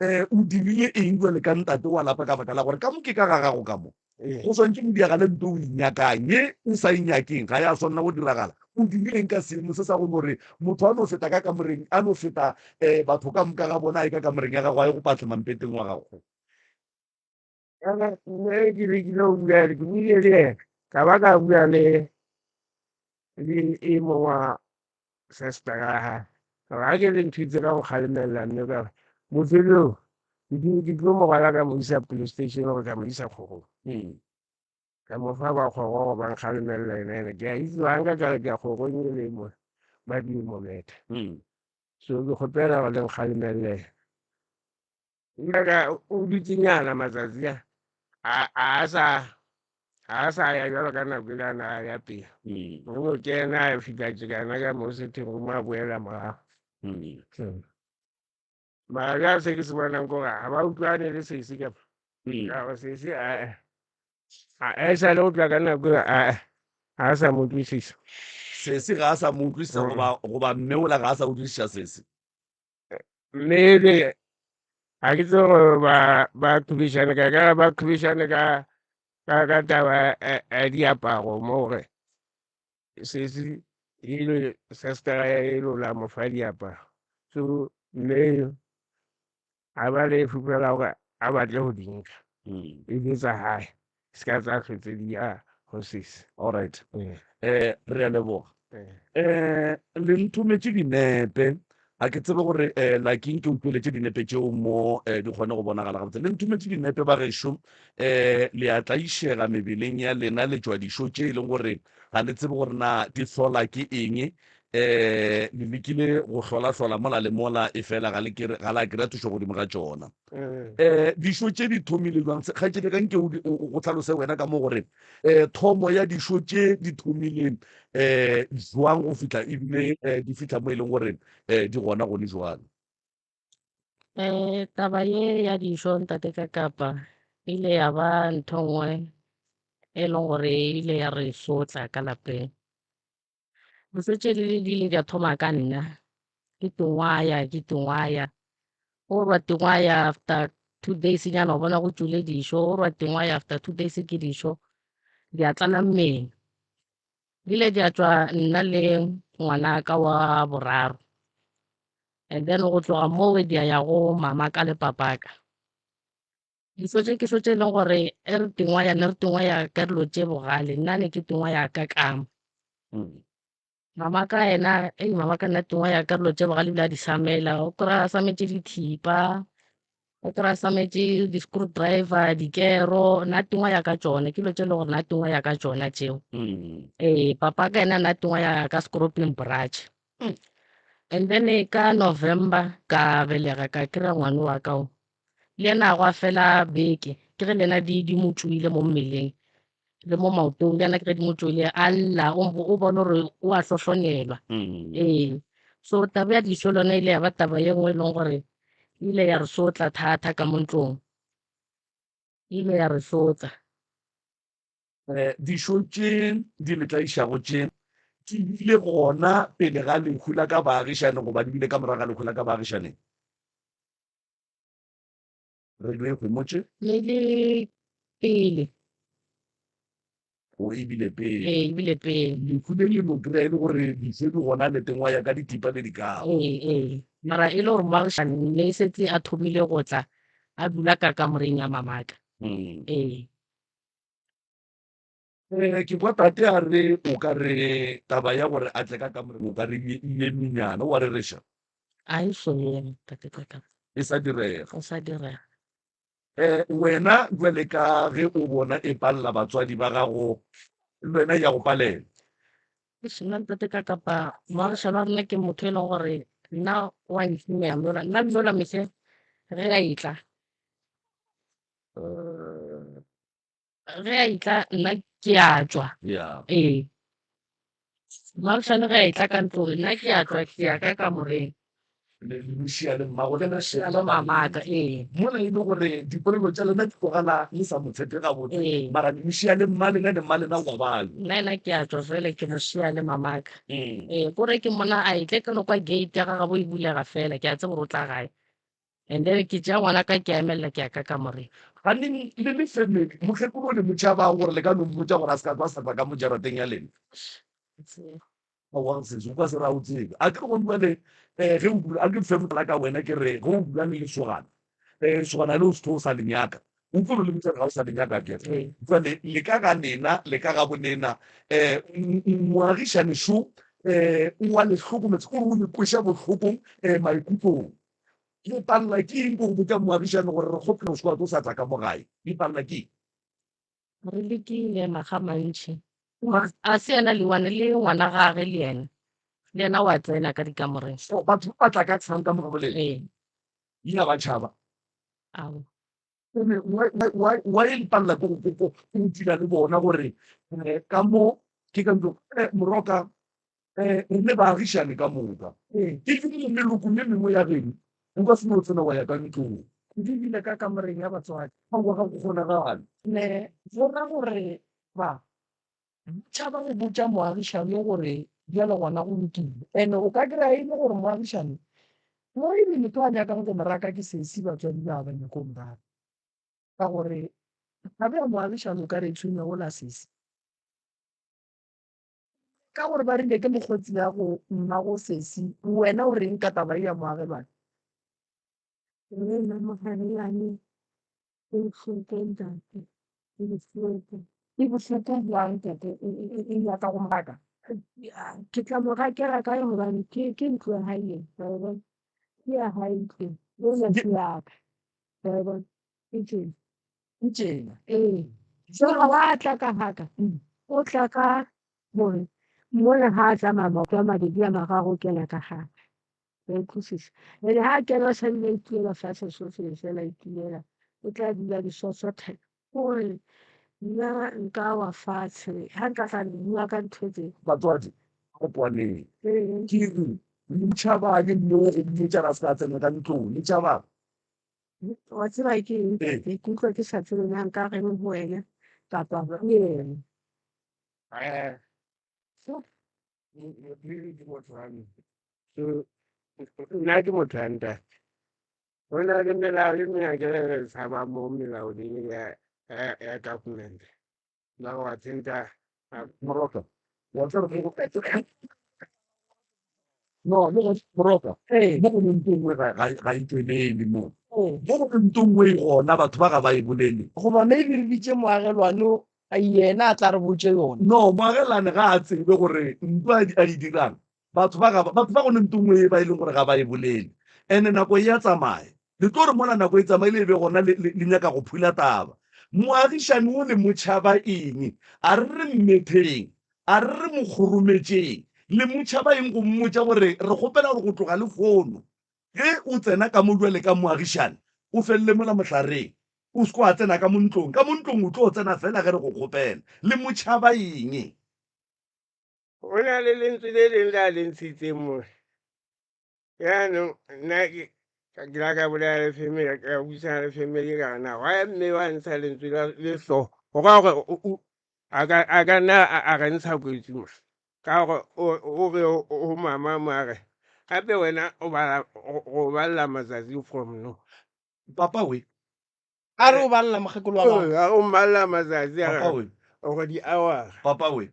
o dirile eng jwale ka ntate wa lapa ka baka la gore ka mo ke ka ga gago ka mo ee. go swantse mo diagale nto o inyakang ye o sa inyakeng ga ya tshwanela go diragala o dirileng ka seemo se sa go gore motho a no feta ka kamoreng a no feta batho ka moka ga bona a e ka kamoreng ya gago a ye go patla mampeteng wa gago Mme ke rekile go bua ke buile le ena ka ba ka bua le e mong wa sister ka ha ga ke le nthutse ka go kgalemelela mme ka bofelong ke tlo mo rwala ka mo isa police station gore ka mo isa kgorong ka mo fa ba kgoro go ba nkgalemelela ena ke a itse ba nka kare ke a kgorong e le mo ba di mo meta so ke kgopela go le nkgalemelela o dutsenyana matsatsi a sa ya jalo ka nako e lana ya pele mo kena a fitlha tsekana ka mo setheng mo a boela morago mara ka se ke se bonang kore ga ba utlwane le sese kapa ka sese a sa le go tla ka nako a sa mo utlwisisa sese ga a sa mo utlwisisa goba mme ola ga a sa utlwisisa sese mme ga ke tse gore ba thubišane ka ba thubišane ka taba a diaparo mo gore sese sestera e lola mofa diaparo so mme a ba le fupela gore a batle go dinka e le tsa gae se ka tsa tlhotse di ya go sese alright re a leboga le nthometse dinepe a ke tsebe gore like ke utlweletse dinepe tseo mo di kgone go bonagala gabotse le nthometse dinepe ba gešo le a tlaišega mebeleng ya lena le tswa dišo tše e leng gore ga le tsebe gore na di hlola ke eng le lekile go hlola mola le mola e fela ga la kry-a thušo godimo ga tsona dišo tše di thomile jwang kgaetsedi ka nke go tlhalose wena ka mo gore thomo ya dišo tše di thomileng jwang go fitlha ebile di fitlha mo e leng gore di gona gone jwang Taba ye ya dišo ntate ka kapa ile ya ba ntho nngwe e leng gore ile ya re sotla ka lapeng diso tše di ile di a thoma ka nna ke tengwaya o rwa tengwaya after 2 days nyana o bona go tswile dišo o rwa tengwaya after 2 days ke dišo di a tlala mmeng di ile di a tswa nna le ngwana ka wa boraro and then go tloga moo di a ya go mama ka le papaka diso tše ke so tše e leng gore e re tengwaya ka dilo tše bogale nna ne ke tengwaya ka kama mama ka ena mama ka nna tengwaya ka dilo tše bogale bila di samela o kry-a sametše dithipa o kry-a sametše di-screw driver dikero nna tengwaya ka tšone ke dilo tše e le gore nna tengwaya ka tšona tšeo papa ka ena nna tengwaya ka scorpion branch and then ka November ka belega ka kry-a ngwane wa kao le ena go a fela beke ke ge le ena di mo tšwile mo mmeleng le mo maotong le ena ke ge di mo tšwile a lla o bone gore o a hlohlonelwa so taba ya dišo lona ile ya ba taba ye nngwe e leng gore ile ya re sotla thata ka mo ntlong ile ya re sotla dišo tše di le tlaišago tše ke bile gona pele ga lekhu la ka baagišane goba di bile ka moraga lekhu la ka baagišaneng re le hwemotše le pele o ebile pele ebile pele lekhu le le mo kry-a e le gore dišo di gona le tengwaya ka ditipa le dikao mara e le gore moagišane le setse a thomile go tla a dula ka kamoreng ya mamaka ke kwa tate a re o ka re taba ya gore a tle ka kamoreng o ka re ile menyana wa re reša a e so yena tate ka kapa e sa direga o sa direga wena jwale ka ge o bona e palela batswadi ba gago le wena ya go palela nna tate ka kapa moagišane wa rena ke motho e leng gore nna wa ntimela nna mmola mese ge a itla nna ke a tswa moagišane ge a itla ka ntlong nna ke a tswa ke ya ka kamoreng lesia le mmago le le mamaka mola e le gore dipolelo tša lena di tlogala le sa motshepe gabotse mara lesia le mma lena le mma lena wa bale nna ena ke a tswa fele ke mosia le mamaka kore ke mona a itle ke no kwa gate ya gagabo e bulega fela ke a tse gore o tla gae and then ke tšea ngwana ka ke a emelela ke ya ka kamoreng. ga le family mokgekolo le motšhabang gore le ka no mmotsa gore a se ka ba sata ka mo jarateng ya lena seso ka se ra o tsebe a ke go buale ge o bula a ke femola ka wena ke re ge o bula le lesogana lesogana le o setho o sa lenyaka o tlo le motsa ga o sa lenyaka ke jale le ka ga nena le ka ga bonena moagišane šo o wa le hlokometse o le kweša bohlokong maikutlong le palela ke eng go botsa moagišane gore re kgophelo sekwa tlo sa tla ka mo gae le palela ke eng Re lekile maga mantšhi a se ena le wane le ngwana gage le ena wa tsena ka dikamoreng. so batho ba tla ka tshang ka mogaboleng ina ba tšhaba Ao. wa e lepalela ko dira le bona gore ka mo ke ka ntlo moroka re ne baagišane ka moka ke tsebile meloko me mengwe ya geno o ka se no tsena wa ya ka ntlong ke ebile ka kamoreng ya batswadi ga go kgonagale ne gona gore ba tšhaba go botsa moagišane gore bjale gona go lokile and o ka kry-a e le gore moagišane mo ebe motho a nyakang go moraka ke sesi batswadi ba ba nyakong rata ka gore gabe ya moagišane o ka re tshwenya go la sesi ka gore ba rile ke mokgotsi ya go nna go sesi wena o reng ka taba ya moagelwane Nna mogalelwane e bohloko ntate e bohloko e bohloko jwang tate e nyaka go moraka ke tla mo rakela kae gobane ke ntlo ya hae ke ya hae ntlo le nasi yaka ke tjena ke tjena jwale wa tla ka haka o tla ka gore mona ha a tsamaya maoto a mabedi a mararo kena ka haka wa utlwisisa ene ha kena sa dula itulela fatshe sohle fela itulela o tla dula disosothe gore nna nka wa fatshe ha nka sa bua ka ntho tse batswadi kopwaneng ke re motšhabane mme o go mmotsa ra se ka tsena ka ntlong letšhabang wa tseba ke eng ke ikutlwa ke sa tsebe na nka reng ho wena kapa ho yena nna ke motho a ntate go na le melao e mengwe sa ba mo melaoding ya government la go wa tsenta moroka wa tsere go no moroka mo go leng tengwe ga e tswelele mo mo go leng tengwe e gona batho ba ga ba e bolele goba maybe re bitse moagelwane yena a tla re botse yone no moagelane ga a tsebe gore ntlo a di dirang batho ba go leng tengwe e ba e leng gore ga ba e bolele and nako e ya tsamaya le tlo re mona nako e tsamaile e be gona le nyaka go phula taba moagišane o le motšhaba eng a re re mmetheng a re re mokgorometseng le motšhaba eng go mmotsa gore re kgopela gore go tloga le fono ge o tsena ka module ka moagišane o felele mola motlhareng o seko a tsena ka montlong o tlo tsena fela ge re go kgopela le motšhaba eng go na le lentswe le leng le a le ntshitseng mo yaanong nna ke la ka bolela le family ka buisana le family ka na wa mme wa ntsha lentswe le hlo go ga gore a ka nna a ga ntsha kwetsi mo ka gore o re o mama mare gape wena o balla matsatsi from no papa we a re o balela mogekolo wa gago o mballa matsatsi papa we gore di-hour papa we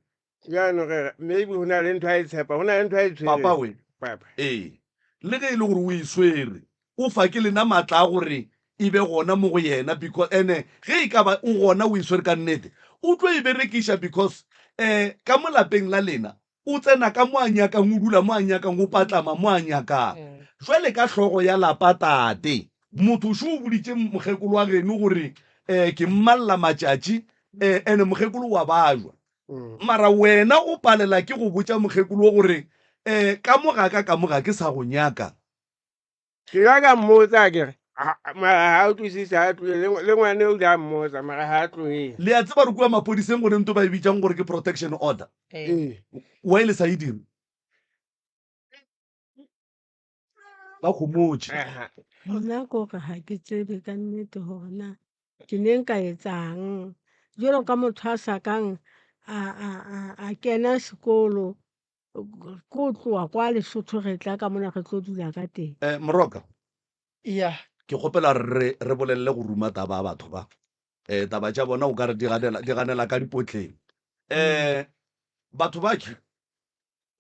jaanong ge maybe go na le ntho a e tshepa go na le ntho a e papa we papa le ge e le gore o e swere o fa ke lena maatla a gore e be gona mo go yena because ene ge e ka ba o gona o e swere ka nnete o tlo e berekiša because ka mo lapeng la lena o tsena ka mo a nyakang o dula mo a nyakang o patlama mo a nyakang jwale ka hlogo ya lapa tate motho šo o boditše mogekolo wa geno gore ke mmalla matšatši ene mogekolo wa bajwa mara wena o palela ke go botša mogekolo gore ka moga ke sa go nyaka ke ya ka mmotsa kere mara ha o twisisa ha tlile le ngwane o ja mmotsa mara ha tloile le a tseba re kua mapodiseng gore nto ba e bitsang gore ke protection order wa e le sa e dire ba kgomotse nna kore ha ke tsebe ka nnete gore na ke ne nka etsang jalo ka motho a sa kang a kena sekolo ko tloa kwa Lesotho re tla ka mona re tlo dula ka teng moroka ya ke kgopela re bolelele go ruma taba ya batho ba taba tša bona o ka re di ganela ka dipotleng batho ba ke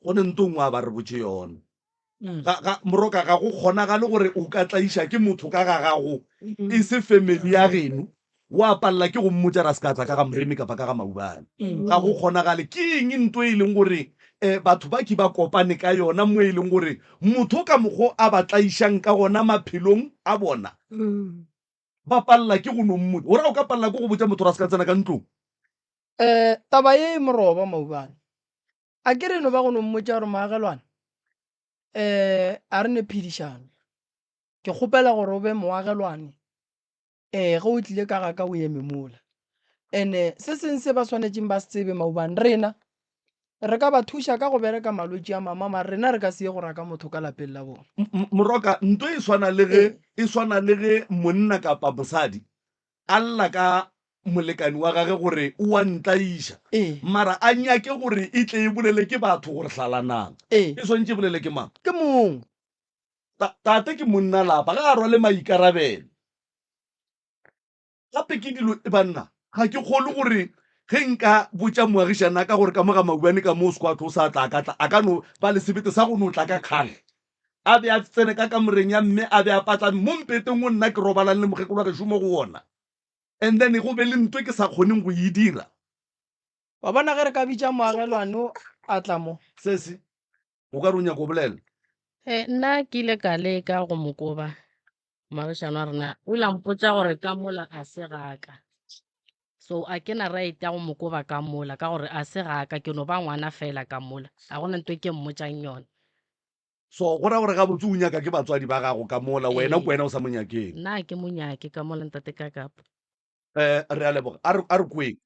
go ne ntongwe a ba re botse yona moroka ga go kgonagale gore o ka tlaiša ke motho ka ga gago e se family ya geno wa palela ke go mmotsa ra se ka tla ka ga moremi kapa ka ga maubane ga go kgonagale ke eng ntho e leng gore batho ba ke ba kopane ka yona mo e leng gore motho ka mokgo a ba tlaišang ka gona maphelong a bona ba palela ke go no mmotsa ora o ka palela ke go botsa motho ra se ka tsena ka ntlong taba ye moroba maubane a ke reno ba go no mmotsa gore moagelwane a re ne phedišano ke kgopela gore o be moagelwane ge o tlile ka ga ka o eme mola and-e se seng se ba swanetseng ba se tsebe maubane rena re ka ba thuša ka go bereka malwetse a mamama rena re ka se ye go raka motho ka lapeng la bona moroka ntho e swana le ge monna kapa mosadi a lla ka molekani wa gage gore o a ntlaiša mara a nyake gore e tle e bolele ke batho gore hlalanang e swantse bolele ke mang ke mong tate ke monna lapa ga a rwale maikarabelo gape ke dilo banna ga ke kgole gore ge nka botsa moagišana ka gore ka moga maubane ka mo squatho o sa tla katla a ka no ba le sebete sa go no tla ka kgale a be a tsene ka kamoreng ya mme a be a patla mo mpeteng o nna ke robalang le mogekolo wa gešomo go ona and then go be le ntwe ke sa kgoneng go e dira wa bona ge re ka bitša moagelwane a tla mo sese o ka re o nyako bolela nna ke ile ka leka go mokoba moagišane wa rena o ile a mpotsa gore ka mola a se gaka so a ke na right ya go mokoba ka mola ka gore a se gaka ke no ba ngwana fela ka mola a gona ntwe ke mmotsang yone so go ra gore ga botse o nyaka ke batswadi ba gago ka mola wena ko wena o sa monyakeng nna ke monyake ka mola ntate ka kapa re a leboga a re kweng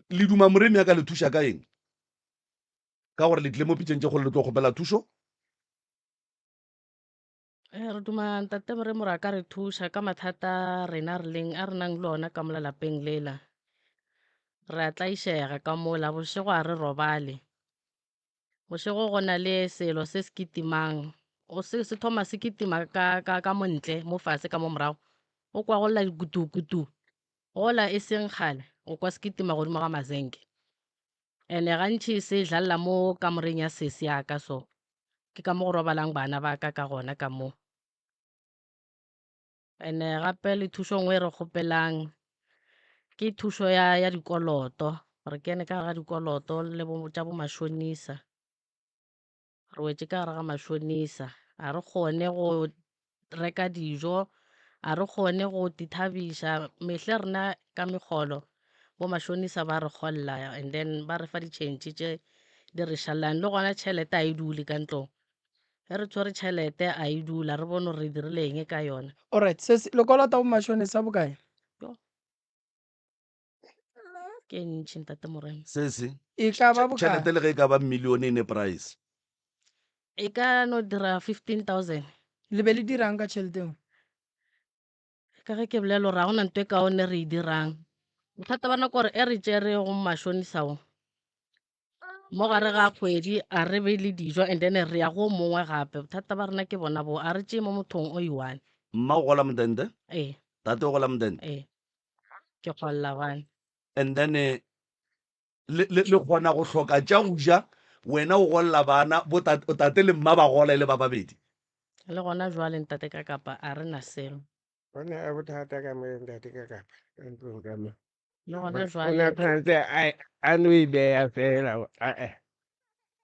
le duma moremi ya ka le thuša ka eng ka gore le tlile mo pitšeng tše kgolo le tlo kgopela thušo re duma ntate moremo ra ka re thuša ka mathata rena a re nang le ona ka mola lapeng lela re a tlaišega ka mola bošego a re robale bošego go na le selo se se kitimang se thoma se kitima ka montle mo fase ka mo morago o kwa go lla dikutu-kutu gola e seng kgale o kwa se kitima godimo ga mazenke ene gantši se dlalela mo kamoreng ya sese yaka so ke ka mo go robalang bana ba ka gona ka mo ene gape le thušo ngwe re kgopelang ke thušo ya dikoloto re kene ka ga dikoloto le tša bo mašonisa re wetse ka gare ga mašonisa a re kgone go reka dijo a re kgone go dithabiša mehle rena ka mekgolo bo mašonisa ba re kgolla and then ba re fa ditšhentši tše di re šalang le gona tšhelete a e dule ka ntlong ge re tshwere tšhelete a e dula re bone re dirileng ka yona alright lekolota bo mašonisa bokae ke ntšhi ntate moremo sese e ka ba bokae tšhelete le ge e ka ba millione ne price e ka no dira 15,000 le be le dirang ka tšheleteng ka ge ke bolelo ra gona ntwe ka one re e dirang bothata ba nako gore e re tšere go mašonisao mo gare ga kgwedi a re be le dijo and then re ya go mongwe gape bothata ba rena ke bona bo a re tšee mo mothong o i-one mma o gola modende tate o gola modende ke kgolla bane and then le kgona go hloka tša go ja wena o golla bana tate le mma ba gola le ba babedi le gona jwale ntate ka kapa a re na selo gona a bothata ka mo ntate ka kapa ka ntlong ka mo le gona ona jwale tshwanetse a no e beya fela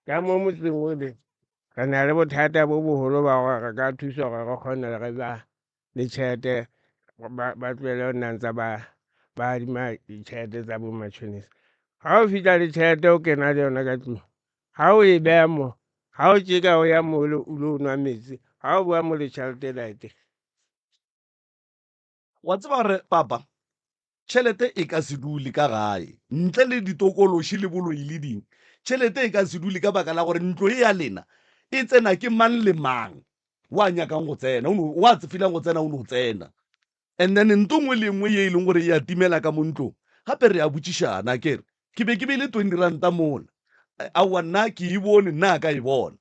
ka mo motseng ole re na le bothata bo boholo ba gore re ka thusa gore re kgone re ba le tšhelete ba tlohele go nna ntse ba adima ditšhelete tsa bo matšhonisa ga o fitlha le tšhelete o kena le yona ka tlong ga o e beya mo ga o tšeka o ya mo o lo nwa metsi ga o boa mo le tšhelete laete wa tseba gore papa tšhelete e ka se dule ka gae ntle le ditokološi le boloi le dingwe tšhelete e ka se dule ka baka la gore ntlo e ya lena e tsena ke mang le mang wa nyakang go tsena wa tsefilang go tsena o no tsena and then nto ngwe le nngwe ye e leng gore e atimela ka mo ntlong gape re a botšišana kere ke be le 20 ranta mola aowa nna ke e bone nna a ka e bona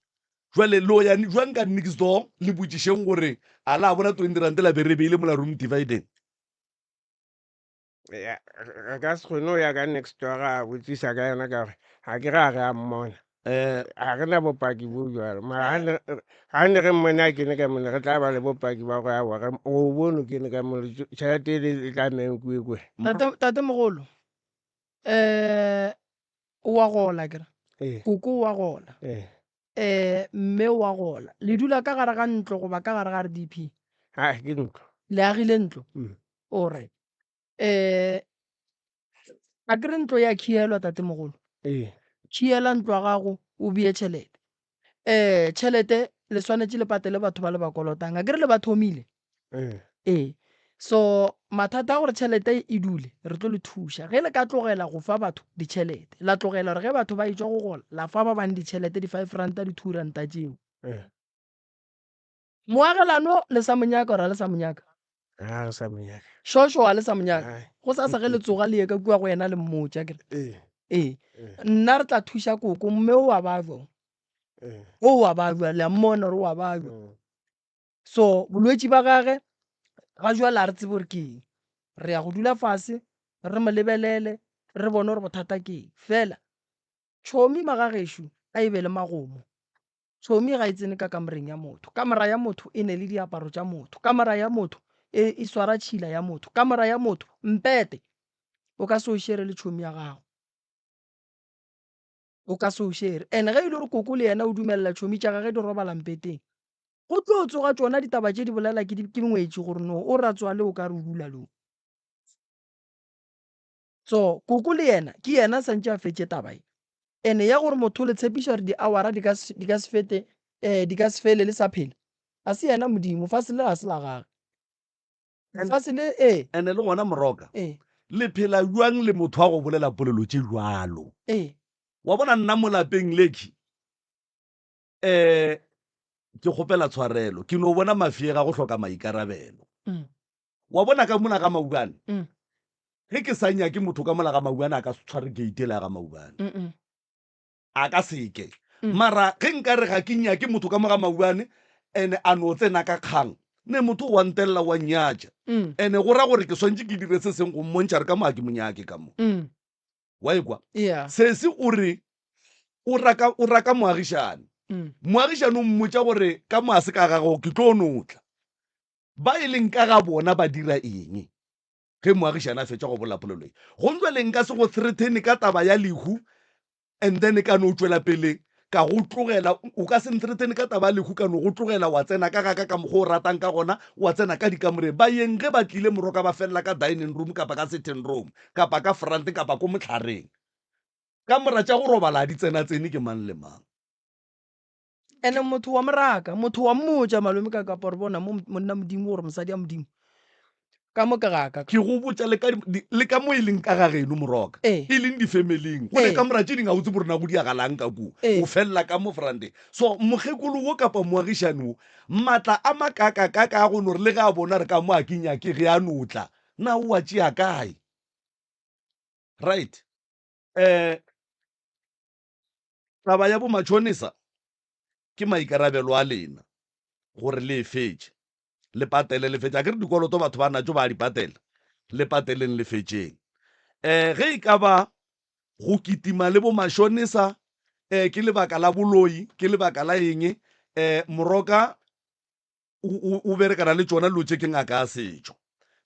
jwale lo ya jwang ka next door le botsišeng gore a la bona 20 rand la berebeile mola room dividing a ka se kgone go ya ka next door ga botsisa ka yona ka gore ga ke ga re a mmona ga re na bopaki bo jalo mara ga ne re mmone a kene ka mone re tla ba le bopaki ba go ya wa o bone kene ka mole tšhelete e tla menkwe kwe tate mogolo o wa gola kere koko wa gola mme wa gola le dula ka gare ga ntlo goba ka gare ga re dp ke ntlo le agile ntlo ore a kere ntlo ya khielwa tate mogolo khiela ntlo ya gago o bie tšhelete tšhelete le swanetse le patele batho ba le ba kolotang a kere le ba thomile so mathata a gore tšhelete e dule re tlo le thuša ge le ka tlogela go fa batho ditšhelete la tlogela gore ge batho ba etswa go gola la fa ba bang ditšhelete di-5 ranta di-2 ranta tseo moagelano le sa monyaka ora le sa monyaka shosho a le sa monyaka go sa ge le tsoga le ye ka kua go yena le mmotša kere nna re tla thuša koko mme o wa babjo o wa babjo le mmona gore o wa babjo so bolwetši ba gage ga jwa la re tsebe gore ke eng re ya go dula fase re mo lebelele re bone gore bothata ke eng fela tšhomi magagešo a e be le magomo tšhomi ga e tsene ka kamoreng ya motho kamora ya motho e ne le diaparo tša motho kamora ya motho e swara tšhila ya motho kamora ya motho mpete o ka se o šere le tšhomi ya gago o ka se o šere ande ge e le gore koko le yena o dumelela tšhomi tša gage di robala mpeteng go tlo tsoga tsona ditaba tše di bolela ke ngwetši gore no o ratswa le o ka re o dula leo so koko le yena ke yena santse a fetse taba e ene ya gore motho le tshepiša gore di-houra di ka se fele le sa phela a se yena modimo fase le ga se la gage fase le ande le gona moroka le phela jwang le motho wa go bolela polelo tše jwalo wa bona nna mo lapeng leki ke kgopela tshwarelo ke no bona mafiega go hloka maikarabelo wa bona ka mona ga maubane ge ke sa nyake motho ka mola ga maubane a ka se tshware gate la ga maubane a ka seke mara ge nka re ga ke nyake motho ka moga maubane ene a no tsena ka kgang ne motho wa ntelela wa nyatša ene go ra gore ke swantse ke dire se seng go mmontšha re ka moa ke monyake ka mo wa ekwa sese o re o raka moagišane moagišane o mmotša gore ka moase ka gago ke tlo notla ba e leng ka ga bona ba dira eng ge moagišane a fetša go bolapolelo go ntlo leng ka se go threaten ka taba ya lehu and then ka no tšwela pele ka go tlogela o ka se nthreaten ka taba ya lehu ka no go tlogela wa tsena ka gaka ka mokgwa o ratang ka gona wa tsena ka dikamoreng ba yeng ge ba tlile moroka ba felela ka dining room kapa ka sitting room kapa ka front kapa ko motlhareng ka mora tša go robala di tsena tsene ke mang le mang ene motho wa moraka motho wa mmotša malome ka kapa gore bona monna modimo gore mosadi ya modimo ka mo ka gaka ke go botša le ka mo e leng ka ga geno moroka e leng di-familing go le ka mora tše ding a botse borena go diagalang ka kuo o felela ka mo frante so mokgekolo wo kapa moagišane wo maatla a makakakaka a go no re le ge a bona re ka mo a kenyake ge a notla na o wa tšea kae right taba ya bomatšhonisa ke maikarabelo a lena gore le fetše le patele le fetše a ke re dikoloto batho ba natso ba di patela le pateleng le fetšeng ge e ka ba go kitima le bomatšhonisa ke lebaka la boloi ke lebaka la eng moroka o berekana le tšona lo tše ke ngaka a setšo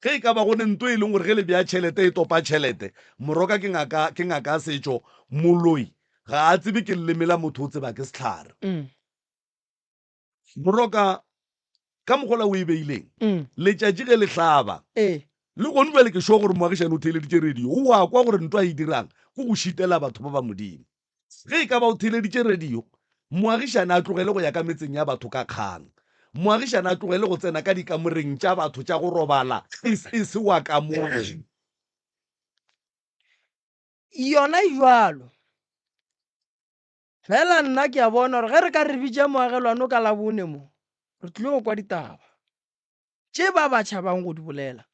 ge e ka ba go ne nto e leng gore ge le bea tšhelete e topa tšhelete moroka ke ngaka a setšo moloi ga a tsebe ke llemela motho o tseba ke setlhare moroka ka mogola o e beileng letšatši ge le hlaba le gone jale ke sure gore moagišane o theeleditše radio o a kwa gore nto a e dirang go go šitela batho ba ba modimo ge e ka ba o theeleditše radio moagišane a tlogele go ya ka metseng ya batho ka kgang moagišane a tlogele go tsena ka dikamoreng tša batho tša go robala e se wa ka moo yona e jalo fela nna ke a bona gore ge re ka re bitša moagelwane ka labone mo re tlile go kwa ditaba tše ba batšha bang go di bolela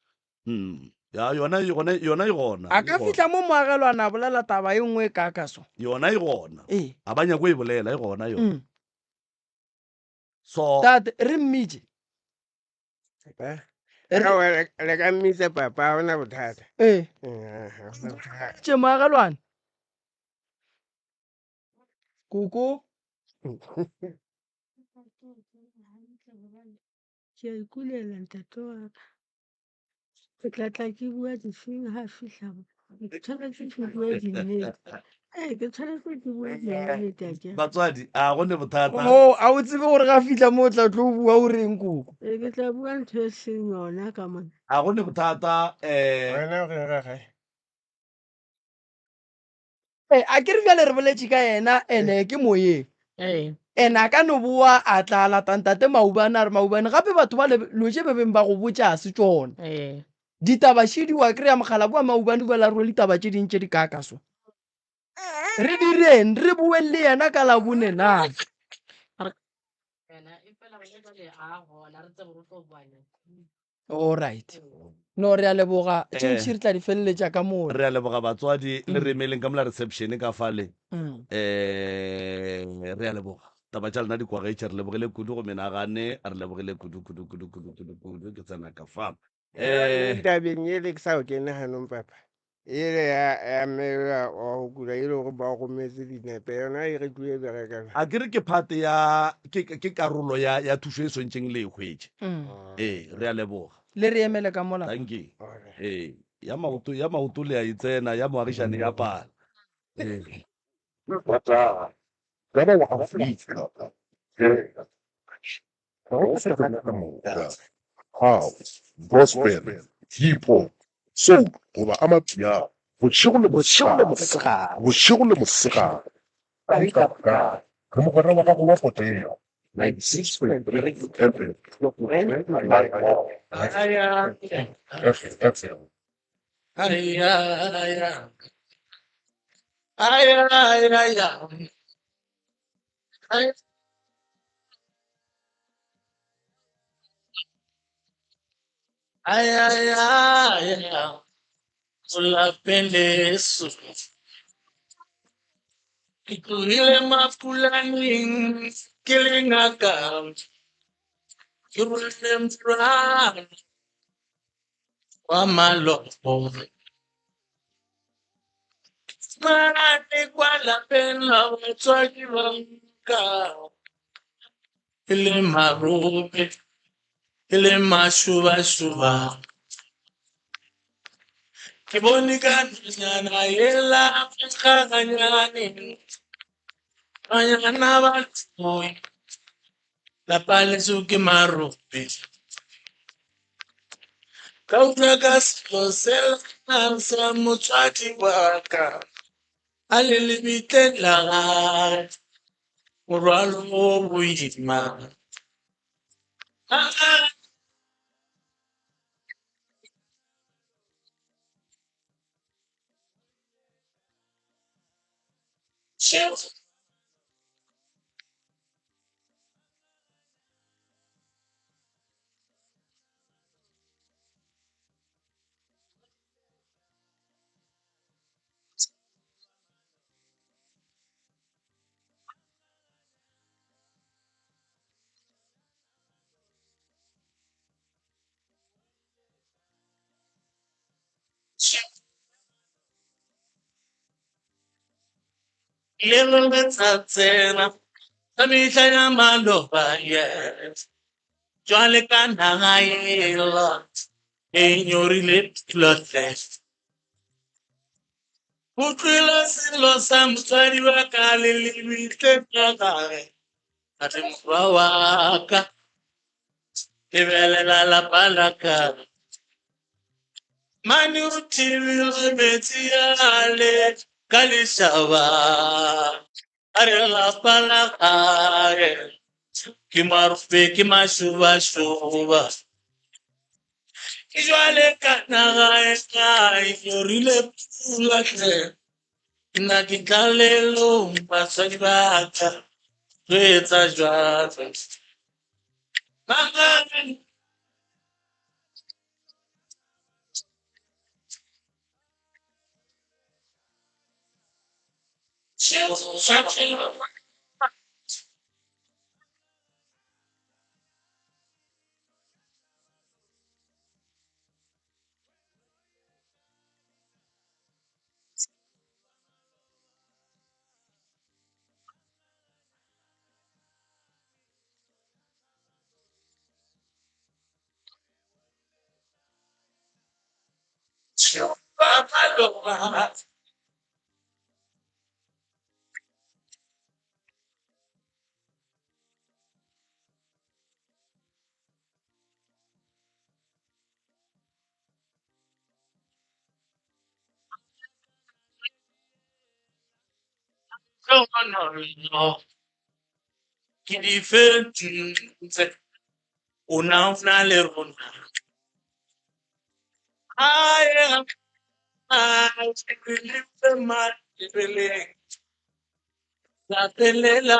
yona e gona a ka fitlha mo moagelwane a bolela taba e nngwe e ka so yona e gona a ba nyako e bolela e gona yona so tate re mmitse le ka mmitsa papa ga gona bothata ee ga gona bothata. tše moagelwane koko ke a ikulela ntate wa ka ke tlatla ke bua difeng ga fitlha ke tshwanetse ke bue dinnete ke tshwanetse ke bue dinnete akere batswadi a gone bothata o a o tsebe gore ga fitlha mo o tla tlo o bua o reng koko ke tla bua ntho e seng yona ka mona a gone bothata wena o reng rage a ke re bjale re boletše ka ena ene ke moyeng ee ene a ka no boa a tla latang tate maubane a re maubane gape batho ba loje be beng ba go botša se tsona ee ditaba šediwa kry-a mogala boa maubane ba la rue ditaba tše dintše di kaka so re direng re bueng le yena ka labone na allright no re a leboga tše ntšhi re tla di feleletša ka mole re a leboga batswadi le re emeleng ka mola reception ka fale Mm. re a leboga taba tša lena di kwagetše re lebogile kudu go menagane a re lebogile kudu ke tsena ka fa tabeng ele ke sa o kene ganong papa ele ya mmea wa go kula ele gore ba go metse dinepe yona e re tue bereka a ke re ke phate ya ke karolo ya thušo e swantšeng le e hwetše Mm. re a leboga le re emele ka mola thank you ya maoto le a itsena ya moagišane ya pala Gospel, hip hop, soul, goba a mapiano, bošego le mosegare, bošego le mosegare. Ka mogwera wa gago wa potego. 96.3 FM. FM. Ulapendeso kikurile mapulani kilingaka kirule mfulana wa malopo mane kwa la pena wetwaji wanka ile marupe ile mashuba kibonika nyana yela kanyani anyana batoi la pale suki marupe Kautakas losel namsa muchati waka alilibite la uralo buima Lelo betsatsena amihla yamaloba yes jwale ka naga ela enyorile bloodless utlwile selo sa motswadi wa ka le lebitse ka gare a re morwa wa ka lebelela lapa la ka mane o thibile metsi ale ka lešaba a re lapa la gae ke marupe ke mašobašoba ke jwale ka naga e kae nyorile pulatle nna ke tlalelong basadi ba ka re etsa jwalo Ke diferentse una le rona aya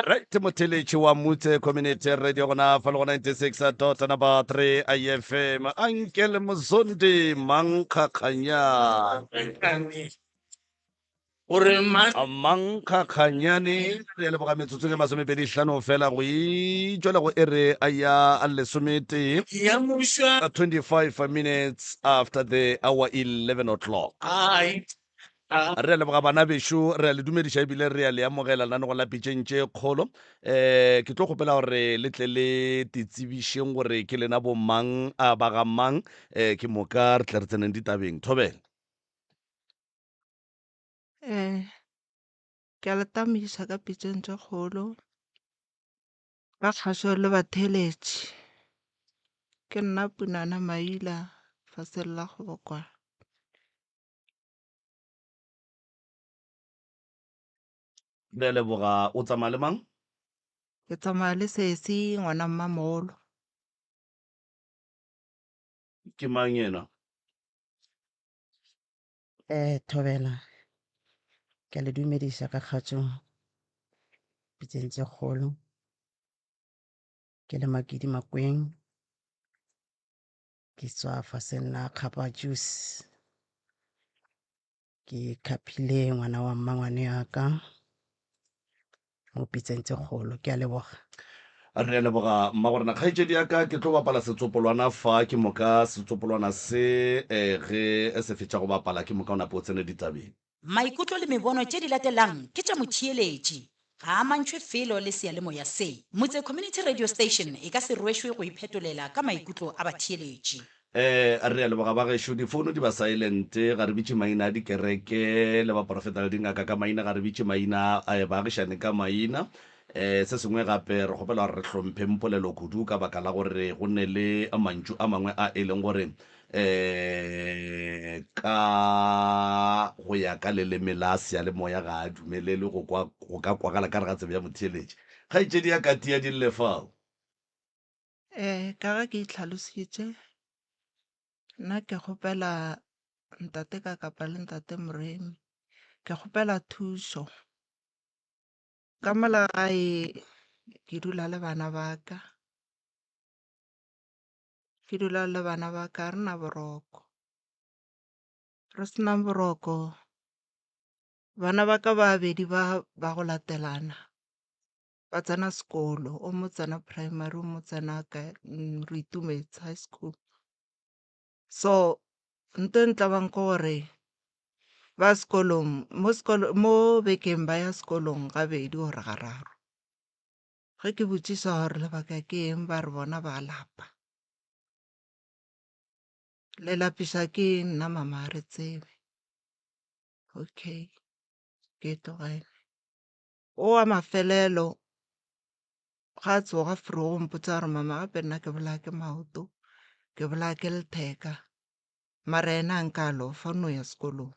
right motheletši wa mutse community radio gona fa le go 96.3 ifm ankele mozondi mankgakganyane re leboga metsotso ke 25 fela go itswela go ere a ya a lesometee 25 minutes after the hour 11 o'clock re a leboga bana bešo re a le dumediša ebile re a le amogela nanego la pitšentše kgolo ke tlo kgopela gore le tle le ditsebišeng gore ke lena bo mang a baga mang ke moka re tle re tseneng ditabeng thobela Ke a le tamisa ka pitseng tse kgolo ba kgaso le batheletši ke nna Punana Maila fa sella Kgobokwana. re a leboga o tsamaya le mang Ke tsamaya le sesi ngwana Mmamolo. ke mang yena Thobela ke a le dumediša ka kgatso pitseng tse kgolo ke le Makedi Makweng ke tswa faseng la Kapa Juice ke kapile ngwana wa mmangwane yaka mo pitseng tse kgolo ke a leboga re a leboga mma gorena kgaetšedi yaka ke tlo bapala setsopolwana fa ke moka setsopolwana se ge se fetša go bapala ke moka o nape o tsene ditabeng maikutlo le mebono tše di latelang ke tša motheeletši ga a mantšhwe felo le seyalemoya se motse community radio station e ka se rwešwe go iphetolela ka maikutlo a batheeletši re a leboga ba gešo difounu di ba silent ga re bitše maina a dikereke le baporofeta le dingaka ka maina ga re bitše maina a baagišane ka maina se sengwe gape re kgopela gore re hlomphe mpolelo kudu ka baka la gore go nne le mantšu a mangwe a e leng gore ka go ya ka leleme la seyalemoya ga a dumelele go ka kwagala ka re ga tsebe ya motheeletši kgaetšedi ya katia di lle fao Ka ga ke itlhalositše nna ke kgopela ntate ka kapa le ntate Moremi ke kgopela thušo ka mola gae ke dula le bana ba ka re na boroko re senang boroko bana ba ka babedi ba go latelana ba tsena sekolo o mo tsena primary o mo tsena ka re itumetse high school so nto ntla bang ke gore ba sekolong mo bekeng ba ya sekolong gabedi gore gararo ge ke botsisa gore lebaka ke eng ba re bona ba lapa le lapisa ke nna mama a re tsebe okay ke tlogele o wa mafelelo ga a tsoga free go mpotsa gore mama gape nna ke bolaya ke maoto ke bolaya ke letheka mara ena a nka lofa no ya sekolong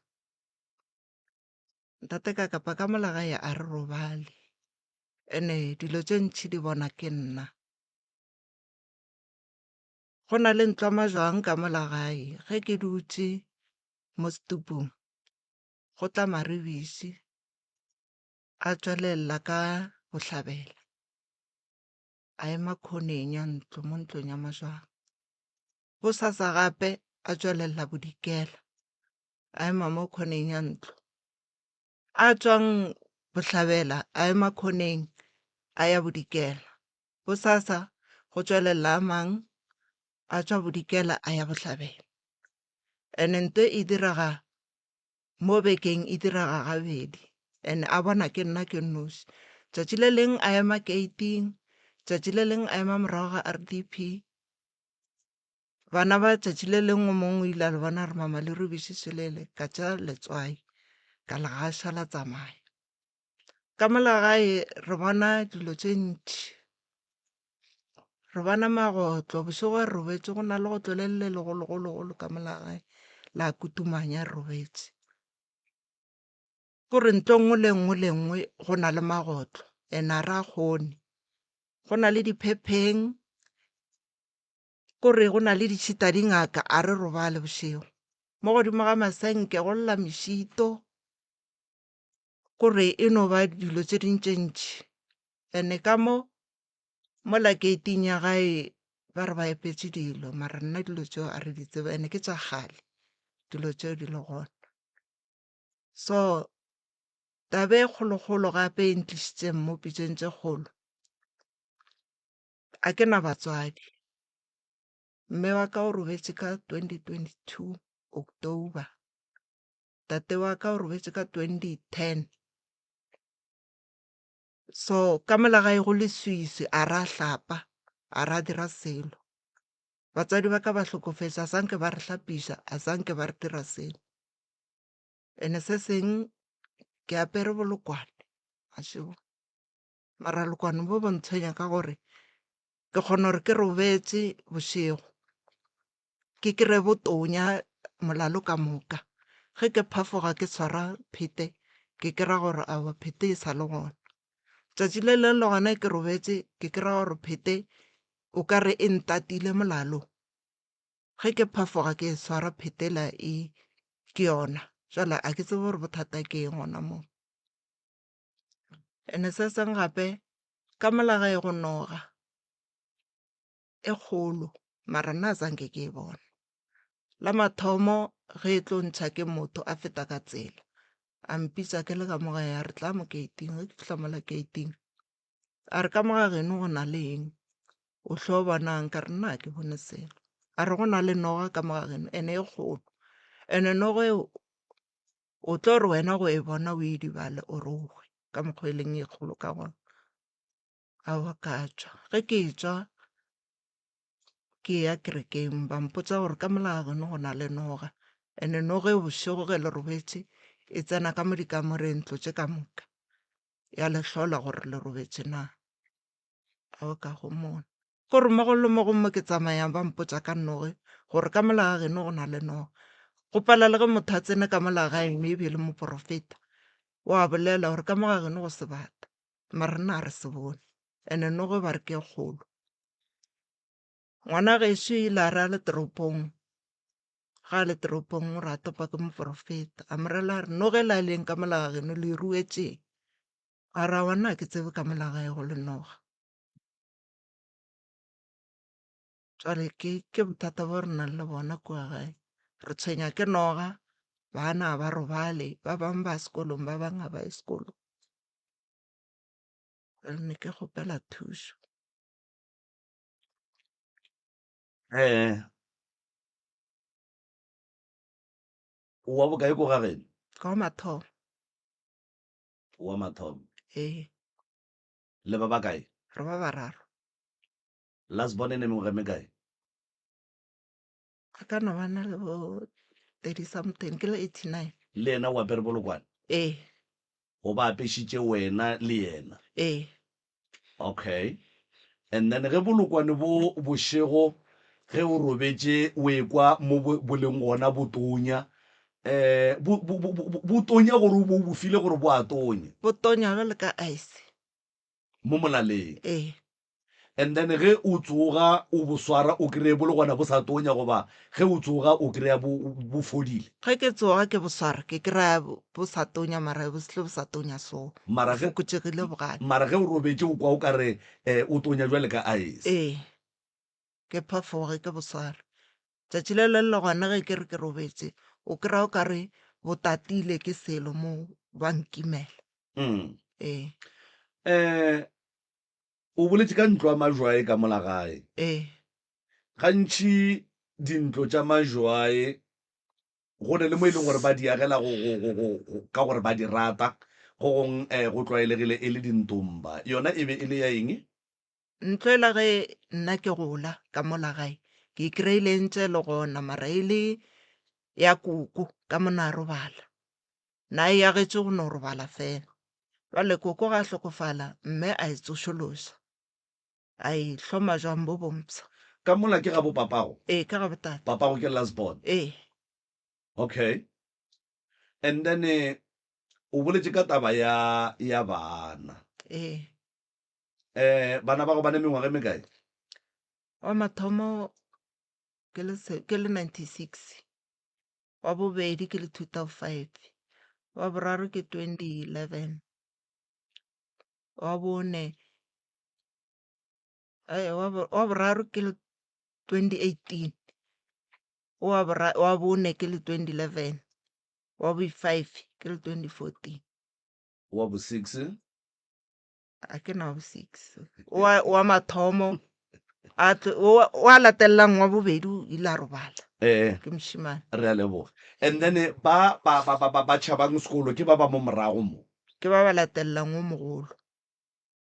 ntate ka kapa ka molagae a re robale ene dilo tše ntšhi di bona ke nna go na le ntlwama jwang ka molagae ge ke dutse mo setupong go tla Marebisi a tswelela ka bohlabela a ema khoneng ya ntlo mo ntlong ya majwang go sasa gape a tswelela Bodikela a ema mo khoneng ya ntlo a tswang bohlabela a ema khoneng a ya Bodikela go sasa go tswelela a mang a tswa Bodikela a ya bohlabela ene nto e diraga mo bekeng e diraga gabedi ene a bona ke nna ke nosi tšatši le leng a ema gating tšatši le leng a ema morago ga RDP bana ba tšatši le lengwe mongwe ile a le bona re mama le rubišiše lele ka tša letswai ka legaša la tsamaya ka molagae re bona dilo tše ntši re bona magotlo bošego re robetse go na le go tlolelele legologologolo ka molagae la kutumanya re robetse kore ntlo nngwe le nngwe go na le magotlo ena ra kgone go na le diphepheng kore go na le ditšhita dingaka a re robale bošego mo godimo ga masenke go lla mešito kore e no ba dilo tše dintšentši ene ka mola gate-ing ya gae ba re ba epetse dilo mara nna dilo tšeo a re di tseba ene ke tša kgale dilo tšeo di le gona so tabe e kgolokgolo gape e ntlišitseng mo pitšeng tše kgolo a ke na batswadi mme wa ka o robetse ka 2022 October tate wa ka o robetse ka 2010 so ka molagae go le suise a ra hlapa a ra dira selo batswadi ba ka ba hlokofetša a sanke ba re hlapiša a sanke ba re dira selo ene se seng ke apere bolokwane a šebo mara lokwane bo bontshwenya ka gore ke kgona gore ke robetse bošego ke kry botonya molalo ka moka ge ke phafoga ke tshwara phete ke kry gore a phete e sa le gona tšatši le le gona ke robetse ke kry gore phete o ka re e ntatile molalo ge ke phafoga ke tshwara phetela ke yona jala a ke tsebe gore bothata ke eng gona mo ene se seng gape ka molagae go noga e kgolo mara nna sanke ke e bona la mathomo ge e tlo ntšha ke motho a feta ka tsela a mpitša ke le ka moga ya re tla mo gate-ing ge ke fihla mola gate-ing a re ka moga geno go na le eng o hlo bonang ka re nna ke bone selo a re go na le noga ka moga geno ene e kgolo ene nogo eo o tlo re wena go e bona o e dibale o rogwe ka mokgwa e leng e kgolo ka gona a wa ka tswa ge ke tswa ke ya kerekeng ba mpotsa gore ka molao geno go na le noga ene noga e bošego ge le robetse e tsena ka mo dikamoreng tlo tše ka moka ya le hlola gore le robetse na a o ka go mona gore mo go le mo gomme ke tsamayang ba mpotsa ka noge gore ka molao geno go na le noga go pala le ge motho a tsene ka molagae mme e be le moporofeta wa bolela gore ka moga geno go sebata mara nna a re se bone ene noge ba re ke kgolo ngwana gešo ile a re a le teropong ga a le teropong o re a topa ke moporofeta a morela re nogela leng ka molaga geno le ruetseng a ra wana ke tsebe ka molagae go le noga tswale ke bothata bo re nang le bona kua gae re tshwenya ke noga bana ba robale ba bangwe ba sekolong ba bangwe ba sekolong ne ke kgopela thuso wa bokae ko gageno ka go mathomo wa mathomo ee le ba bakae re ba bararo last born ne mengwe mekae a ka no bana le bo 30 something ke le 89 le yena o apere bolokwane ee go ba apešitše wena le yena ee okay and then ge bolokwane bo bošego ge o robetse o ekwa mo boleng gona botonya botonya gore o bo bofile gore bo atonya botonya ge le ka ice mo molaleng ee and then ge o tsoga o bo swara o kry-e bolokwana bo sa tonya goba ge o tsoga o kry-a bo fodile ge ke tsoga ke boswara ke kry-a bo sa tonya mara bo sele bo sa tonya so fokotšegile bogale mara ge o robetse o kwa o kare o tonya jwa le ka ice ee ke phafoge ke boswara tšatši le le gona ge ke re ke robetse o kry-a o kare bo tatile ke selo mo bankimela ee o boletse ka ntlo ya majwae ka molagae ee gantši dintlo tša majwae go ne le mo e leng gore ba di agela ka gore ba di rata go gongwe go tlwaelegile e le dintomba yona e be e le ya eng ntlo e la ge nna ke gola ka molagae ke kry-ile ntse le gona mara e le ya koko ka mona a robala na e agetse go no robala fela jwale koko ga a hlokofala mme a e tsošološa a e hloma jwang bo bompsa ka mola ke ga bo papago ee ka ga botata papago ke lastborn ee okay and then o boletse ka taba ya bana ee bana ba go bane mengwaga e mekae wa mathomo ke le 96 wa bobedi ke le 2005 wa boraro ke 2011 wa bone wa boraro ke le 2018 wa bone ke le 2011 wa bo-5 ke le 2014 wa bo 6 a ke na wa bo-6 wa mathomo wa latellang wa bobedi o ile a robala ke moshimane re a leboga and then ba tšhabang sekolo ke ba ba mo morago mo ke ba ba latellang o mogolo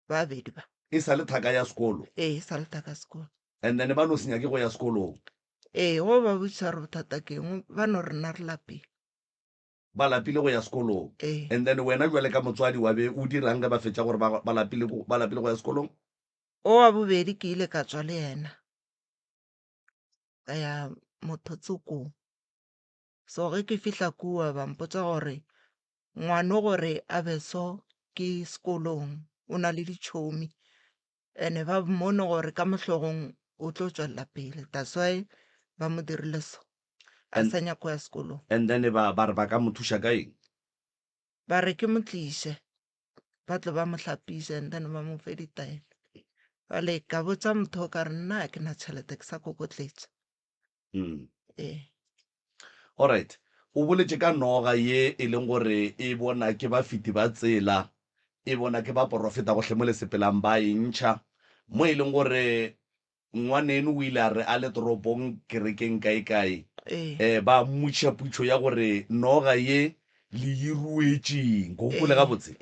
ba bedi ba e sa le thaka ya sekolo ee sa le thaka sekolo and then ba no senya ke go ya sekolong ee go ba botsa re bothata keng ba no rena re lapeng ba lapile go ya sekolong ee and then wena jwale ka motswadi wa be o dirang ge ba fetša gore ba lapile go ya sekolong o wa bobedi ke ile ka tswa le yena ka ya mothotsokong so ge ke fihla kua ba mpotsa gore ngwane gore a beso ke sekolong o na le ditšhomi ene ba mmone gore ka mohlogong o tlo tswelela pele that's why ba mo dirile so a sa nyako ya sekolong and then ba re ba ka mo thuša ka eng ba re ke mo tliše ba tlo ba mo hlapise and then ba mo fe ditaele jale ka botsa motho o ka re nna ke na tšhelete ke sa kokotletša ee alright o boletse ka noga ye e leng gore e bona ke ba fiti ba tsela e bona ke ba porofeta gohle mo le sepelang ba e ntšha mo e leng gore ngwaneno o ile a re a le toropong kerekeng kae ba mmotšiša putšo ya gore noga ye le e ruetšeng go gopole gabotse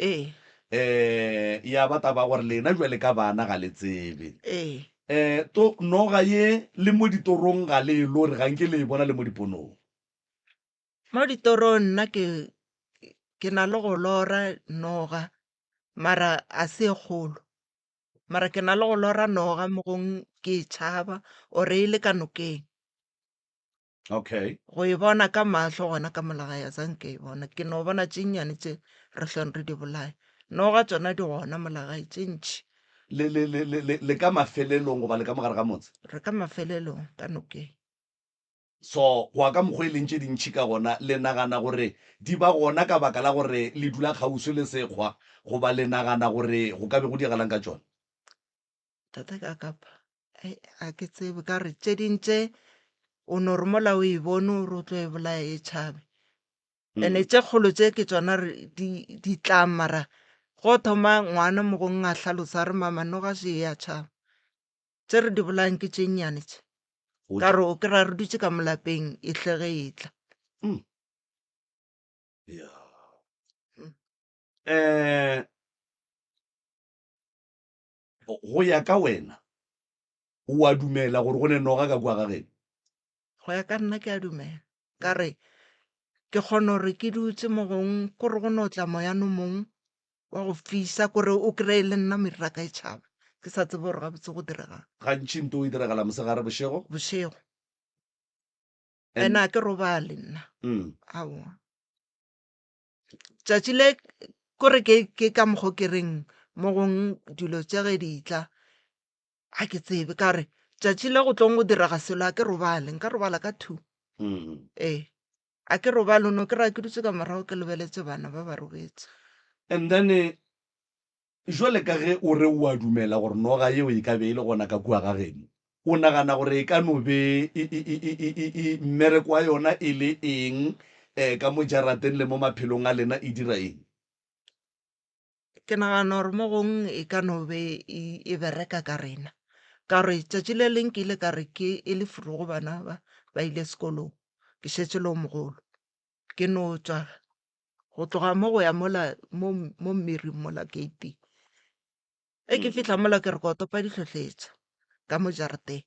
ya ba taba gore lena jwale ka bana ga le tsebe to noga ye le mo ditorong ga le lo re ga nke le e bona le mo diponong mo ditorong nna ke na le go lora noga mara a se kgolo mara ke na le go lora noga mo gong ke e tšhaba ore e le ka nokeng okay go e bona ka mahlo gona ka molaga ya sanke e bona ke no bona tše nnyane tše re hlong re di bolaya noga tsona di gona molagae tše ntšhi le ka mafelelong goba le ka mogare ga motse re ka mafelelong ka nokeng so go ka mokgwa e leng tše dintšhi ka gona le nagana gore di ba gona ka baka la gore le dula kgauswi le sekgwa goba le nagana gore go ka be go diagalang ka tšona tata ka kapa a ke tsebe ka re tše dintše o no re mola o e bone o re o tlo e bolaya e tšhabe ene tše kgolo tše ke tsona di tlang mara go thoma ngwana mo gong a hlalosa re mama noga se ya tšhaba tše re di bolayang ke tše nnyane tše ka re o kry-a re dutse ka molapeng e tlege e tla go ya ka wena o a dumela gore go ne noga ka kua ga geno go ya ka nna ke a dumela ka re ke kgona gore ke dutse mo gong kore go no tla moyano mong wa go fisa kore o kry-e le nna meraka e tšhaba ke sa tsebe gore gabotse go diregang gantši nto o diragala mosegare bošego bošego ene a ke robale nna aowa tšatši le kore ke ka mokgo ke reng mo gong dilo tša ge di tla a ke tsebe ka re tšatši le go tlong go diraga selo a ke robale nka robala ka 2 a ke robale no ke ra ke dutse ka morago ke lebeletse bana ba ba robetse and then jwale ka ge o re o a dumela gore noga yeo e ka be e le gona ka kua ga geno o nagana gore e ka no be mmereko wa yona e le eng ka mo jarateng le mo maphelong a lena e dira eng ke nagana gore mo gong e ka no be e bereka ka rena ka re tšatši le leng ke ile ka re ke e le furu go bana ba ile sekolong ke šetše le o mogolo ke no tswa go tloga mo go ya mola mo mmering mola gating ke fihla mola ke re kotopa dihlotletša ka mo jarateng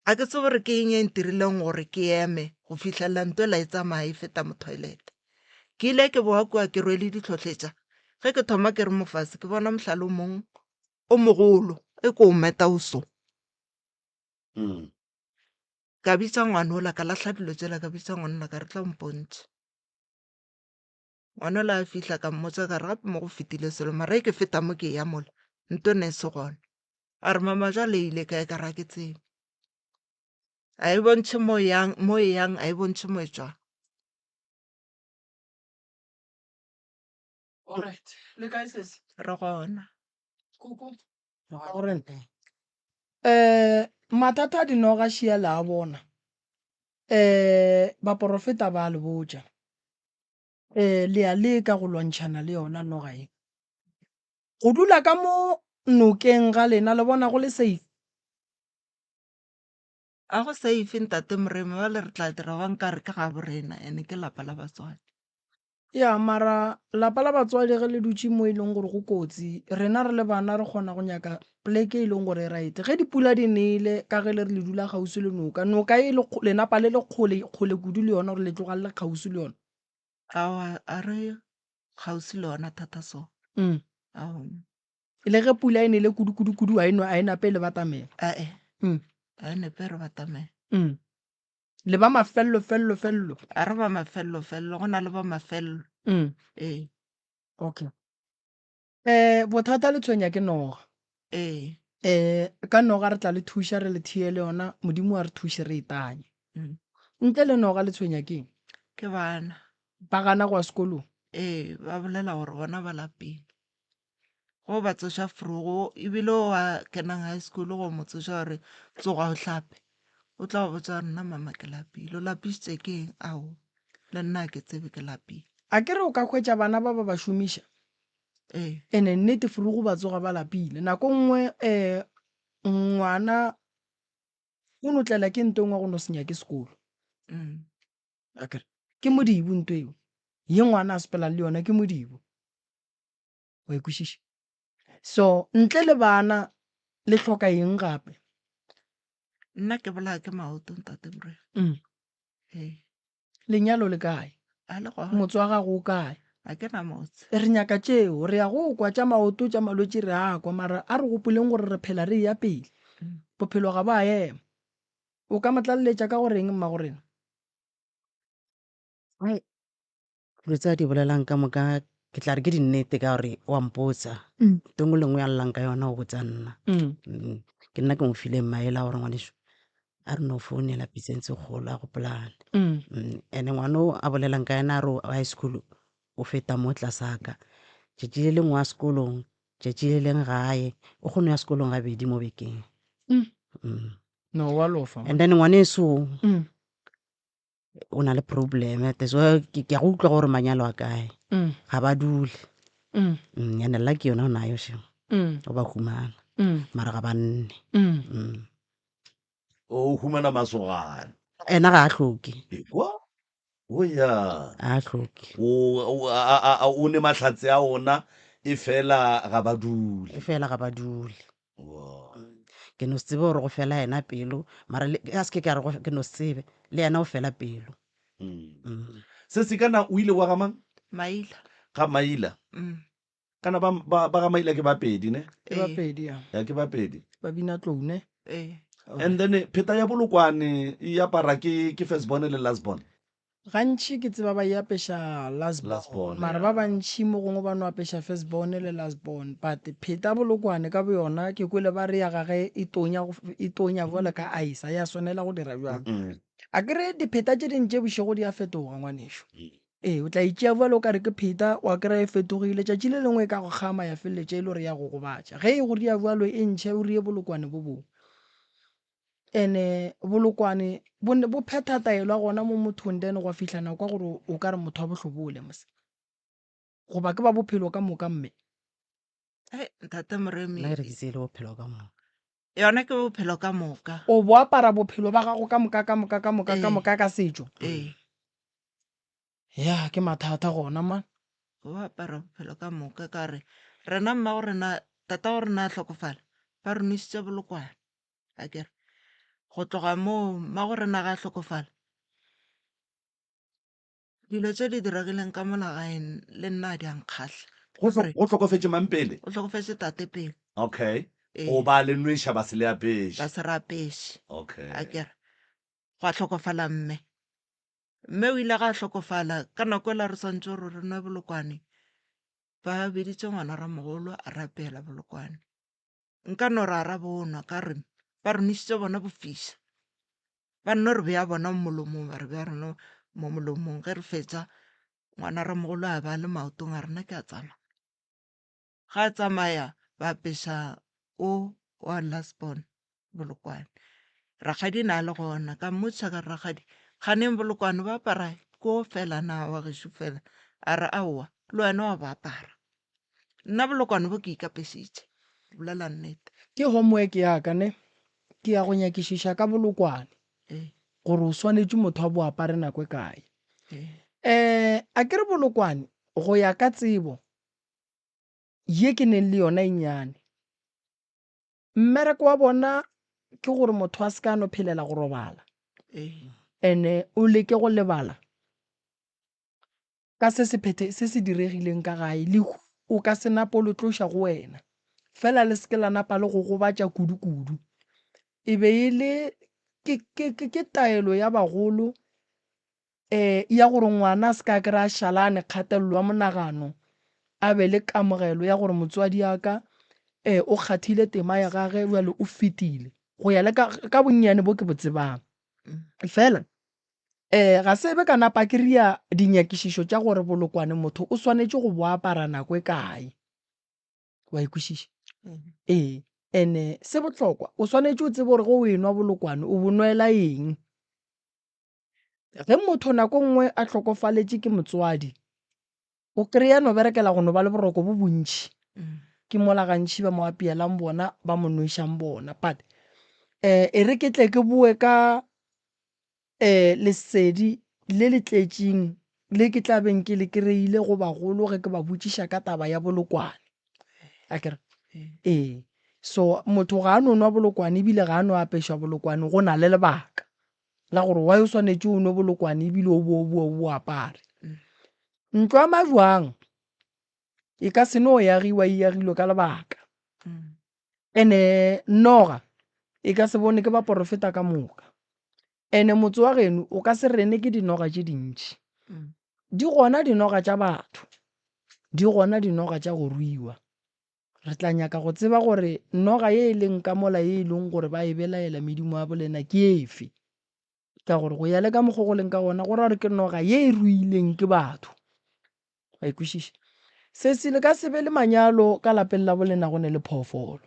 a ke tse gore ke eng e ntirileng gore ke eme go fitlhelela ntwe la e tsamaya e feta mo toilete ke ile ke boa kua ke rwele ditlhotlhetša ge ke thoma ke re mofase ke bona mohlale o mongwe o mogolo e ko o meta o so ka bitsa ngwane ola ka latlha dilo tsela ka bitsa ngwane ola ka re tla mpontšhe ngwane ola a fitlha ka mmotsa ka re gape mo go fetile selo mara e ke feta mo ke ya mola ntwe ne se gona a re mama jale ile kae ka ra ke tsebe a e bontšhe mo e yang a e bontšhe mo e tswang alright le kae sese re gona koko mathata a dinoga šia le a bona baporofeta ba le botša le a leka go lwantšhana le yona noga e go dula ka mo nokeng ga lena le bona go le safe a go safe ntate moreme ba le re tla dira bang ka re ke ga borena ene ke lapa la batswadi ya mara lapa la batswadi ge le dutse mo e leng gore go kotsi rena re le bana re kgona go nyaka pleke e leng gore e right ge dipula di nele ka ge le re le dula kgausi le noka e lenapa le le kgole kudu le yona gore le tloga le kgausi le yona a re kgausi le yona thata so le ge pula e nele kudu a e nape le batamela ae a nepe re batamela le ba mafello a re ba mafello go na le ba mafello ee okay bothata le tshwenya ke noga ee ka noga re tla le thuša re le thiele yona modimo wa re thuše re itanye ntle le noga le tshwenya keng ke bana ba gana kwa sekolong ba bolela gore bona ba lapeng go ba tsoša frugo ebile wa kenang high school go mo tsoša gore tsoga o hlape o tla go botsa nna mama ke lapile o lapisitse keng ao le nna ke tsebe ke lapile a ke re o ka hwetša bana ba ba šomiša ene nnete frugo ba tsoga ba lapile nako nngwe ngwana o notlela ke nto ngwa go no senya ke sekolo ke modibo nto eo ye ngwana a sepela le yona ke modibo wa ekwešiša so ntle le bana le hloka eng gape nna ke bolaya ke maoto ntate bre lenyalo le kae motse wa gago o kae a ke na motse re nyaka tšeo re ya go kwa tša maoto tša malwetse re a kwa mara a re gopoleng gore re phela re ya pele bophelo ga ba ema o ka motlaleletša ka goreng mma gorena dilo tse a di bolelang ka moka ke tla re ke dinnete ka gore wa mpotsa tongo lengwe ya llang ka yona o botsa nna ke nna ke mo fileng maele a gore ngwaneso a re no founela pitsentse kgolo a go polane ene ngwana o a bolelang ka yena a re high school o feta mo tlasaka tšatši le lengwe wa sekolong tšatši le leng gae o kgone ya sekolong gabedi mo bekeng no wa lofa and then ngwaneso o na le problem so ke a go utlwa gore manyalo a kae ga ba dule ene lla ke yona o nayo šeo o ba humana mara ga ba nne o humana masogana ena ga a hloke o ya a hloke o ne mahlatse a ona e fela ga ba dule ke no se tsebe gore go fela yena pelo mara a se ke re ke no se tsebe le yena o fela pelo se se kana o ile wa gamang maila ga maila kana ba ga maila ke bapedi ne ke bapedi ya ke bapedi ba bina tloune and then pheta ya bolokwane e apara ke firstborn le lastborn gantši ke tseba ba iapeša lastborn mara ba bantšhi mo gongwe ba no apeša firstborn le lastborn but pheta bolokwane ka boyona ke kwele ba re ya gage e tonya bola ka aisa ya swanela go dira bjang a kere dipheta tše dintše bošego di a fetoga ngwanešo o tla itšea bola o kare ke pheta wa kry e fetogile tšatši le lengwe e ka go kgama ya feleletše e le gore ya go gobatša ge e go ria boalo e ntšhe o rie bolokwane bo bongwe ene bolokwane bo phetha taelwa gona mo mothong then go fitlhana kwa gore o ka re motho wa bohlobole mose goba ke ba bophelo ka moka mme ntate moremi nna re ke tsele bophelo ka moka yona ke bophelo ka moka o bo apara bophelo ba gago ka moka ka setšo ya ke mathata gona man o apara bophelo ka moka ka re rena mma go rena tata go rena a tlhokofala ba re nošitše bolokwane a kere go tloga moo mma gore na ga tlhokofala dilo tse di diragileng ka molagaeng le nna di a nkgatlha go tlhokofetse mang pele? o tlhokofetse tate pele Okay. Ee. O ba le nweša ba se le apeše. ba se re apeše Okay. a kere go a tlhokofala mme o ile ga tlhokofala ka nako ela re santse gore re nwa bolokwane ba beditse ngwana ramogolo a rapela bolokwane nka no re a ra bonwa ka re ba re nwisitse bona bofisa ba nno re beya bona mo molomong ba re beya rena mo molomong ge re fetsa ngwana ramogolo a ba le maotong a rena ke a tsamaya ga a tsamaya ba apesa o wa lastborn bolokwane rakgadi na le gona ka mmotsa ka rakgadi kganeng bolokwane ba apara ko fela na wa gešo fela a re aowa le wena wa ba apara nna bolokwane bo ke ikapesitse bolela nnete ke homework ya ka ne ke ya go nyakišiša ka bolokwane gore o swanetše motho a bo apare nako e kae a ke re bolokwane go ya ka tsebo ye ke neng le yona enyane mmereko wa bona ke gore motho a se ka no phelela go robala ene o leke go lebala ka se se diregileng ka gae le o ka se napa lo tloša go wena fela le seke la napa le go gobatša kudu-kudu e be e le ke taelo ya bagolo ya gore ngwana a se ka kry-a šalane kgatelelo ya monagano a be le kamogelo ya gore motswadi yaka o kgathile tema ya gage jale o fetile go ya le ka bonnyane bo ke bo tsebang fela ga se be ka napa ke ria dinyakišišo tša gore bolokwane motho o swanetše go bo apara nako e kae wa ikwešiša ene se bohlokwa o swanetše o tsebe gore go o enwa bolokwane o bonwela eng ge motho nako nngwe a tlhokofaletše ke motswadi o kry-a no berekela go no ba le boroko bo bontšhi ke mola gantšhi ba mo apeelang bona ba mo nwešang bona but e re ke tle ke bue ka lesedi le le tletšeng le ke tla beng ke le kry-ile go bagolo ge ke ba botšiša ka taba ya bolokwane akere so motho ga a no nwa bolokwane ebile ga a no apešwa bolokwane go na le lebaka la gore wa o swanetše o nwe bolokwane ebile o bo apare ntlo ya majwang e ka se no yagiwa e yagilwe ka lebaka ene noga e ka se bone ke ba porofeta ka moka ene motse wa geno o ka se rene ke dinoga tše dintši di gona dinoga tša batho di gona dinoga tša go ruiwa re tla nyaka go tseba gore noga ye e leng ka mola ye e leng gore ba e belaela medimo ya bolena ke efe ka gore go ya le ka mokgwa go leng ka gona gore ke noga ye e ruileng ke batho ba ikwešiša se se le ka sebe le manyalo ka lapeng la bolena go ne le phoofolo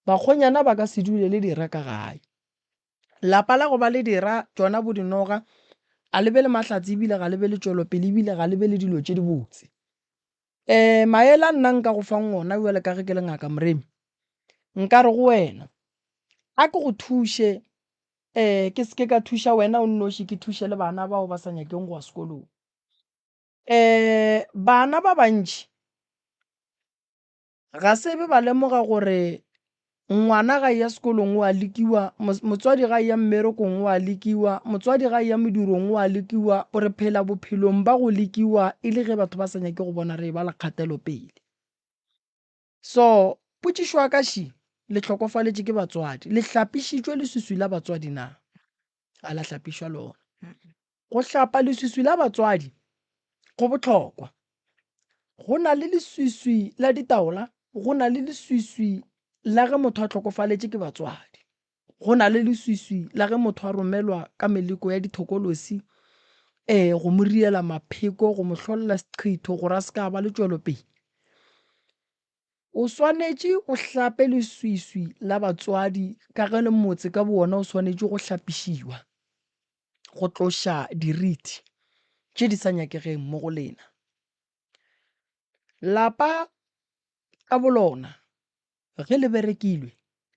bakgonyana ba ka se dule le dira ka gae lapa la go ba le dira tšona bo dinoga a lebe le mahlatse ebile ga lebe le tšwelopele ebile ga lebe le dilo tše di botse maele a nna nka go fang ona jale ka ge ke le ngaka moremi nka re go wena a ke go thuše ke seke ka thuša wena o nnoši ke thuše le bana bao ba sa nyakeng go wa sekolong bana ba bantši ga se be ba lemoga gore ngwana ga ya sekolong wa lekiwa motswadi ga ya mmerekong wa lekiwa motswadi ga ya medurong wa lekiwa o re phela bophelong ba go lekiwa e le ge batho ba sa nyake go bona re ba la kgatelo pele so potšišwa ka ši le tlhokofaletše ke batswadi le hlapišitšwe leswiswi la batswadi na a la hlapišwa lona go hlapa leswiswi la batswadi go bohlokwa go na le leswiswi la ditaola go na le leswiswi la ge motho a tlhokofaletše ke batswadi go na le leswiswi la ge motho a romelwa ka meleko ya dithokolosi go mo riela mapheko go mo hlolela seqhitho gore a se ka ba le tšwelopele o swanetše o hlape leswiswi la batswadi ka ge le motse ka bona o swanetše go hlapišiwa go tloša dirithi tše di sa nyakegeng mo go lena lapa ka bolona ge le berekilwe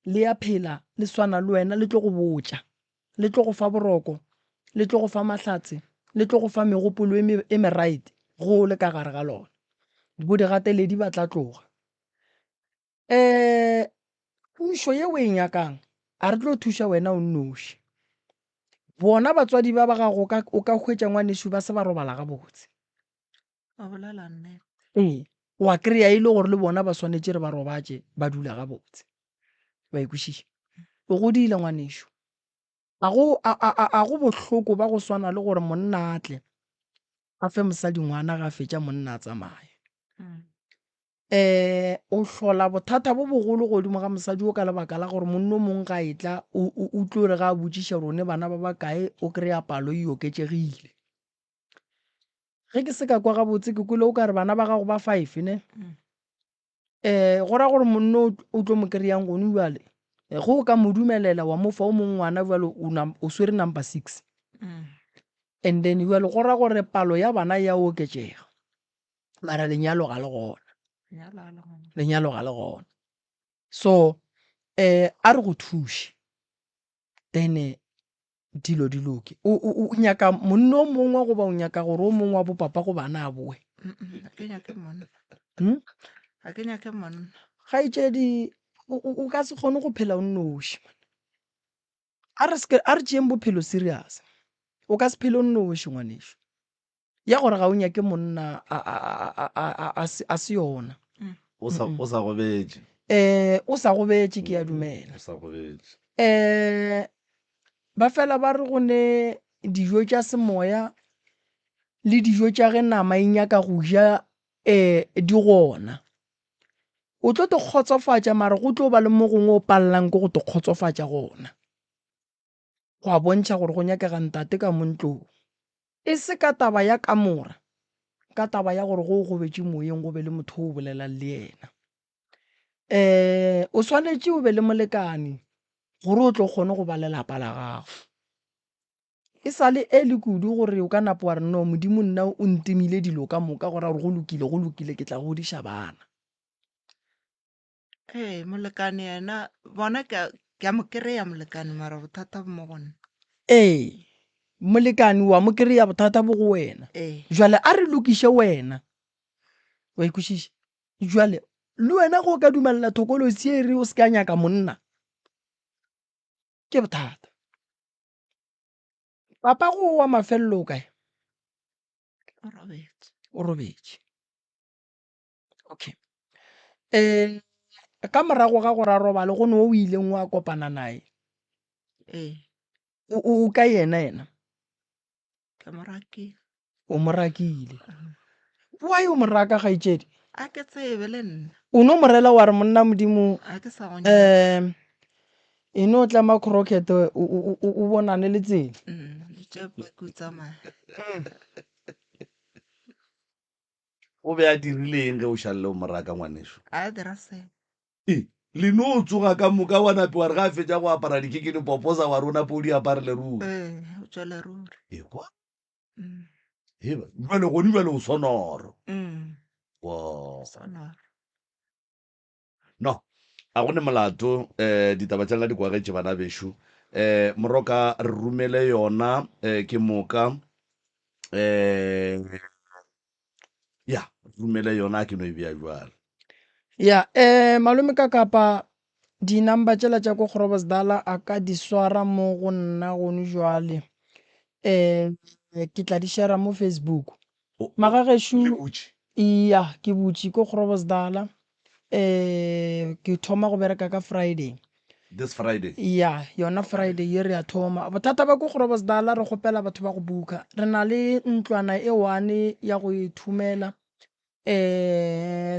le ya phela le swana le wena le tlo go botša le tlo go fa boroko le tlo go fa mahlatse le tlo go fa megopolo e meright go le ka gare ga lona bo di gateledi ba tla tloga pušo ye o e nyakang a re tlo thuša wena o nnoši bona batswadi ba ba gago o ka hwetša ngwaneso ba se ba robala ga botse a bolela nnete ee wa kry-a e le gore le bona ba swanetse re ba robatše ba dula ga botse ba ekwešiša o godile ngwaneso a go bohloko ba go swana le gore monna a tle a fe mosadi ngwana ga fetša monna a tsamaye o hlola bothata bo bogolo godimo ga mosadi o ka lebaka la gore monna o mongwe ga e tla o tlo re ga a botšiša rone bana ba bakae o kry-a palo e oketšegile ge ke se ka kwa gabotse ke kwele o ka re bana ba gago ba 5 ne go ra gore monna o tlo mo kry-ang gone jale go o ka mo dumelela wa mofa o mongwe ngwana jale o swere number 6 and then jale go ra gore palo ya bana ya oketšega mara lenyalo ga le gona lenyalo ga le gona so a re go thuše then dilo di loke o nyaka monna o mongwe goba o nyaka gore o mongwe wa bopapa go bana a boe a ke nyake monna ga itšedi o ka se kgone go phela o nnoši a re tšeeng bophelo serious o ka se phele o nnoši ngwanešo ya gore ga o nyake monna a se yona o sa gobetše o sa gobetše ke ya dumela ba fela ba re go ne dijo tša semoya le dijo tša ge nama e nyaka go ja di gona o tlo te kgotsofatša mara go tlo ba le mo gongwe o palelang ke go te kgotsofatša gona go a bontšha gore go nyakega ntate ka mo ntlong e se ka taba ya kamora ka taba ya gore go gobetše moyeng go be le motho o bolelang le yena o swanetše o be le molekane gore o tlo kgone go ba lelapa la gago e sa le le kudu gore o ka napo wa re no modimo nna o ntemile dilo ka moka gore go lokile ke tla godiša bana molekane yena bona ke a mo kry-a molekane mara bothata bo mo gona molekane wa mo kry-a bothata bo go wena jwale a re lokiše wena wa ikwešiša jwale le wena go ka dumelela thokolosi e re o se ka nyaka monna ke bothata papa go wa mafelelo o kae o robetše okay ka morago ga gore a robale go ne o ileng wa kopana nae o ka yena o mo rakile wa yo mo raka ga itšedi a ke tsebe le nna o no morela wa re monna modimo a ke sa go e no tlama croquet o bonane le tsela o be a dirileng ge o šalele o moraka ngwaneso a dira se le no o tsoga ka moka wa nape wa re ga a fetša go apara dikekene poposa wa rona po o di apare le ruri o tswele ruri ekwa jale gone jale o sonoro no a gone molato ditaba tša lela di kwagetše bana bešo moroka re rumele yona ke moka ya rumele yona ke no e bea jwale ya malome ka kapa di-number tšela tša ko Groblersdal a ka di swara mo go nna gone jwale ke tla di share mo Facebook magagešo iya ke butši ko Groblersdal ke thoma go bereka ka Friday this Friday ya yona Friday ye re a thoma bothata ba ko Groblersdal re gopela batho ba go buka re na le ntlwana e one ya go ithumela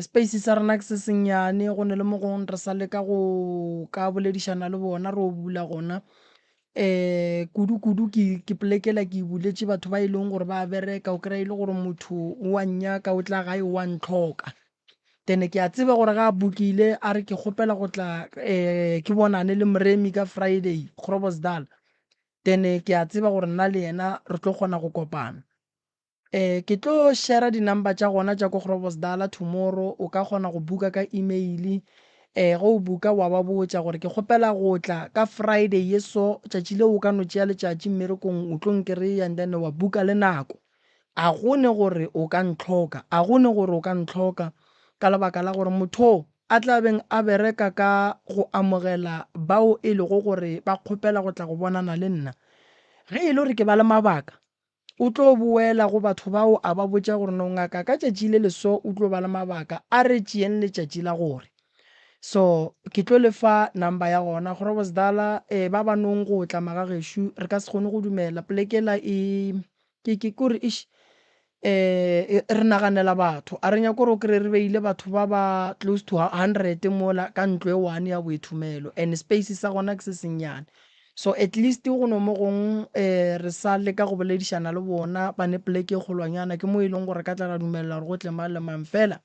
space sa rena ke se senyane go ne le mo gongwe re sa le ka go ka boledišana le bona re o bula gona kudu ke plekela ke buletše batho ba e leng gore ba bereka o kry ile gore motho wa nnyaka o tla gae wa ntlhoka then ke a tseba gore ga a bukile a re ke kgopela go tla ke bonane le moremi ka Friday Groblersdal then ke a tseba gore nna le yena re tlo kgona go kopana ke tlo share di-number tša gona tša ko Groblersdal tomorrow o ka kgona go buka ka email go buka wa ba botša gore ke kgopela go tla ka Friday ye so tšatši le o ka no tšea letšatši mmerekong o tlo nkry-a and then wa buka le nako a gone gore o ka ntlhoka ka lebaka la gore motho a tlabeng a bereka ka go amogela bao e lego gore ba kgopela go tla go bonana le nna ge e le gore ke ba le mabaka o tlo boela go batho bao a ba botša gore no ngaka ka tšatši le leso o tlo ba le mabaka a re tšeeng letšatši la gore so ke tlo lefa number ya gona Groblersdal ba banong go tla magagešo re ka se kgone go dumela polekela ke kore ish re naganela batho a re nya kore o kry re beile batho ba ba close to 100 mola ka ntlo e one ya boithomelo and space sa gona ke se senyane so at least go no mo gong re sa le ka go boledišana le bona ba ne poleke e kgolwanyana ke mo e leng gore ka tla ra dumela gore go tle mang le mang fela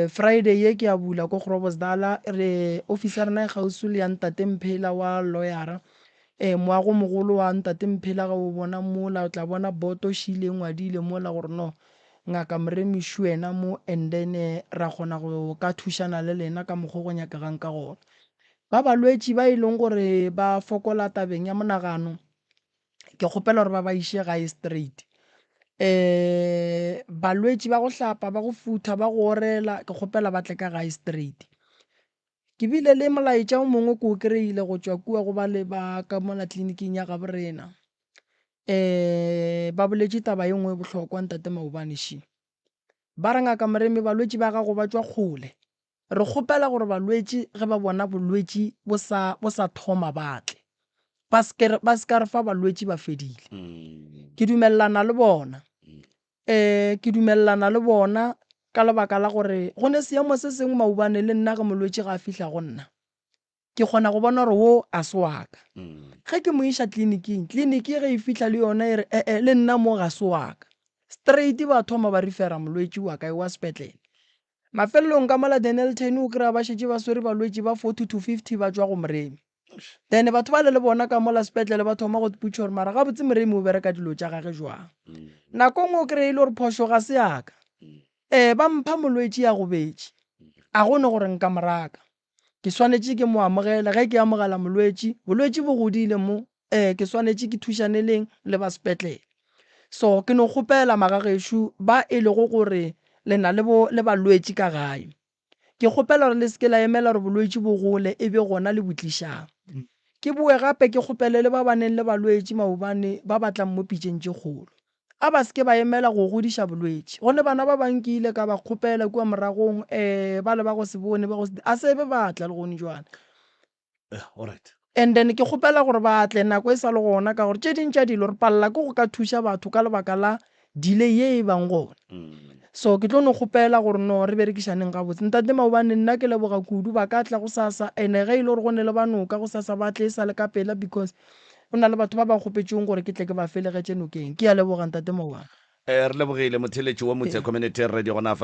Friday ye ke a bula ko Groblersdal re office ya rena e gausi le ya ntate Mphela wa lawyera moago mogolo wa ntate Mphela ga o bona mola o tla bona boto shile ngwadile mola gore no ngaka Mremišu wena mo and then ra kgona go ka thušana le lena ka mokgwa go nyakegang ka gona ba balwetši ba e leng gore ba fokola tabeng ya monagano ke kgopela gore ba ba iše gae straight balwetši ba go hlapa ba go futha ba go orela ke kgopela ba tle ka gae straight ke bile le molaetša o mongwe ko o kry-ile go tšwa kua go ba le ba ka mola tleliniking ya gaborena ba boletše taba ye nngwe bohlokwa ntate Maobaneši ba re ngaka Mreme balwetši ba gago ba tšwa kgole re kgopela gore balwetši ge ba bona bolwetši bo sa thoma batle ba ska re fa balwetši ba fedile ke dumellana le bona ke dumellana le bona ka lebaka la gore go ne seemo se sengwe Maobane le nna ge molwetši ga a fihla go nna ke kgona go bona gore wo a se waka ge ke mo iša tleliniking tleliniki ge e fihla le yona e re le nna mo ga se waka straight ba thoma ba refera molwetši wa kae wa sepetlele mafelelong ka mola Denelton o kry-a ba šetše ba swere balwetši ba 40 to 50 ba tswa go Mreme then batho ba le bona ka mola sepetlele ba thoma go putša gore mara ga botse Mreme o bereka dilo tša gage jwang nako ngwe o kry-ile gore phošo ga se yaka ba mpha molwetši ya go betše a gone gore nka moraka ke swanetše ke mo amogela ge ke amogela molwetši bolwetši bo godile mo ke swanetše ke thušane leng le ba sepetlele so ke no kgopela magagešo ba e lego gore le na le balwetši ka gae ke kgopela gore le seke la emela gore bolwetši bo gole e be gona le botlišang ke boe gape ke kgopele le ba baneng le balwetši Maobane ba batlang mo pitšeng tše kgolo a ba seke ba emela go godiša bolwetši gone bana ba bankile ka ba kgopela kua moragong ba le ba go se bone a se be batla le gone jwana alright and then ke kgopela gore batle nako e sa le gona ka gore tše dintša dilo re palela ke go ka thuša batho ka lebaka la delay ye e bang gona so ke tlo no kgopela gore no re berekišaneng ga botse ntate Maobane nna ke leboga kudu ba ka tla go sasa ene ge ile gore go ne le banoka go sasa ba tle e sa le ka pela because go na le batho ba ba kgopetšeng gore ke tle ke ba felegetše nokeng ke ya leboga ntate Maobane re lebogile motheletši wa motse community radio gona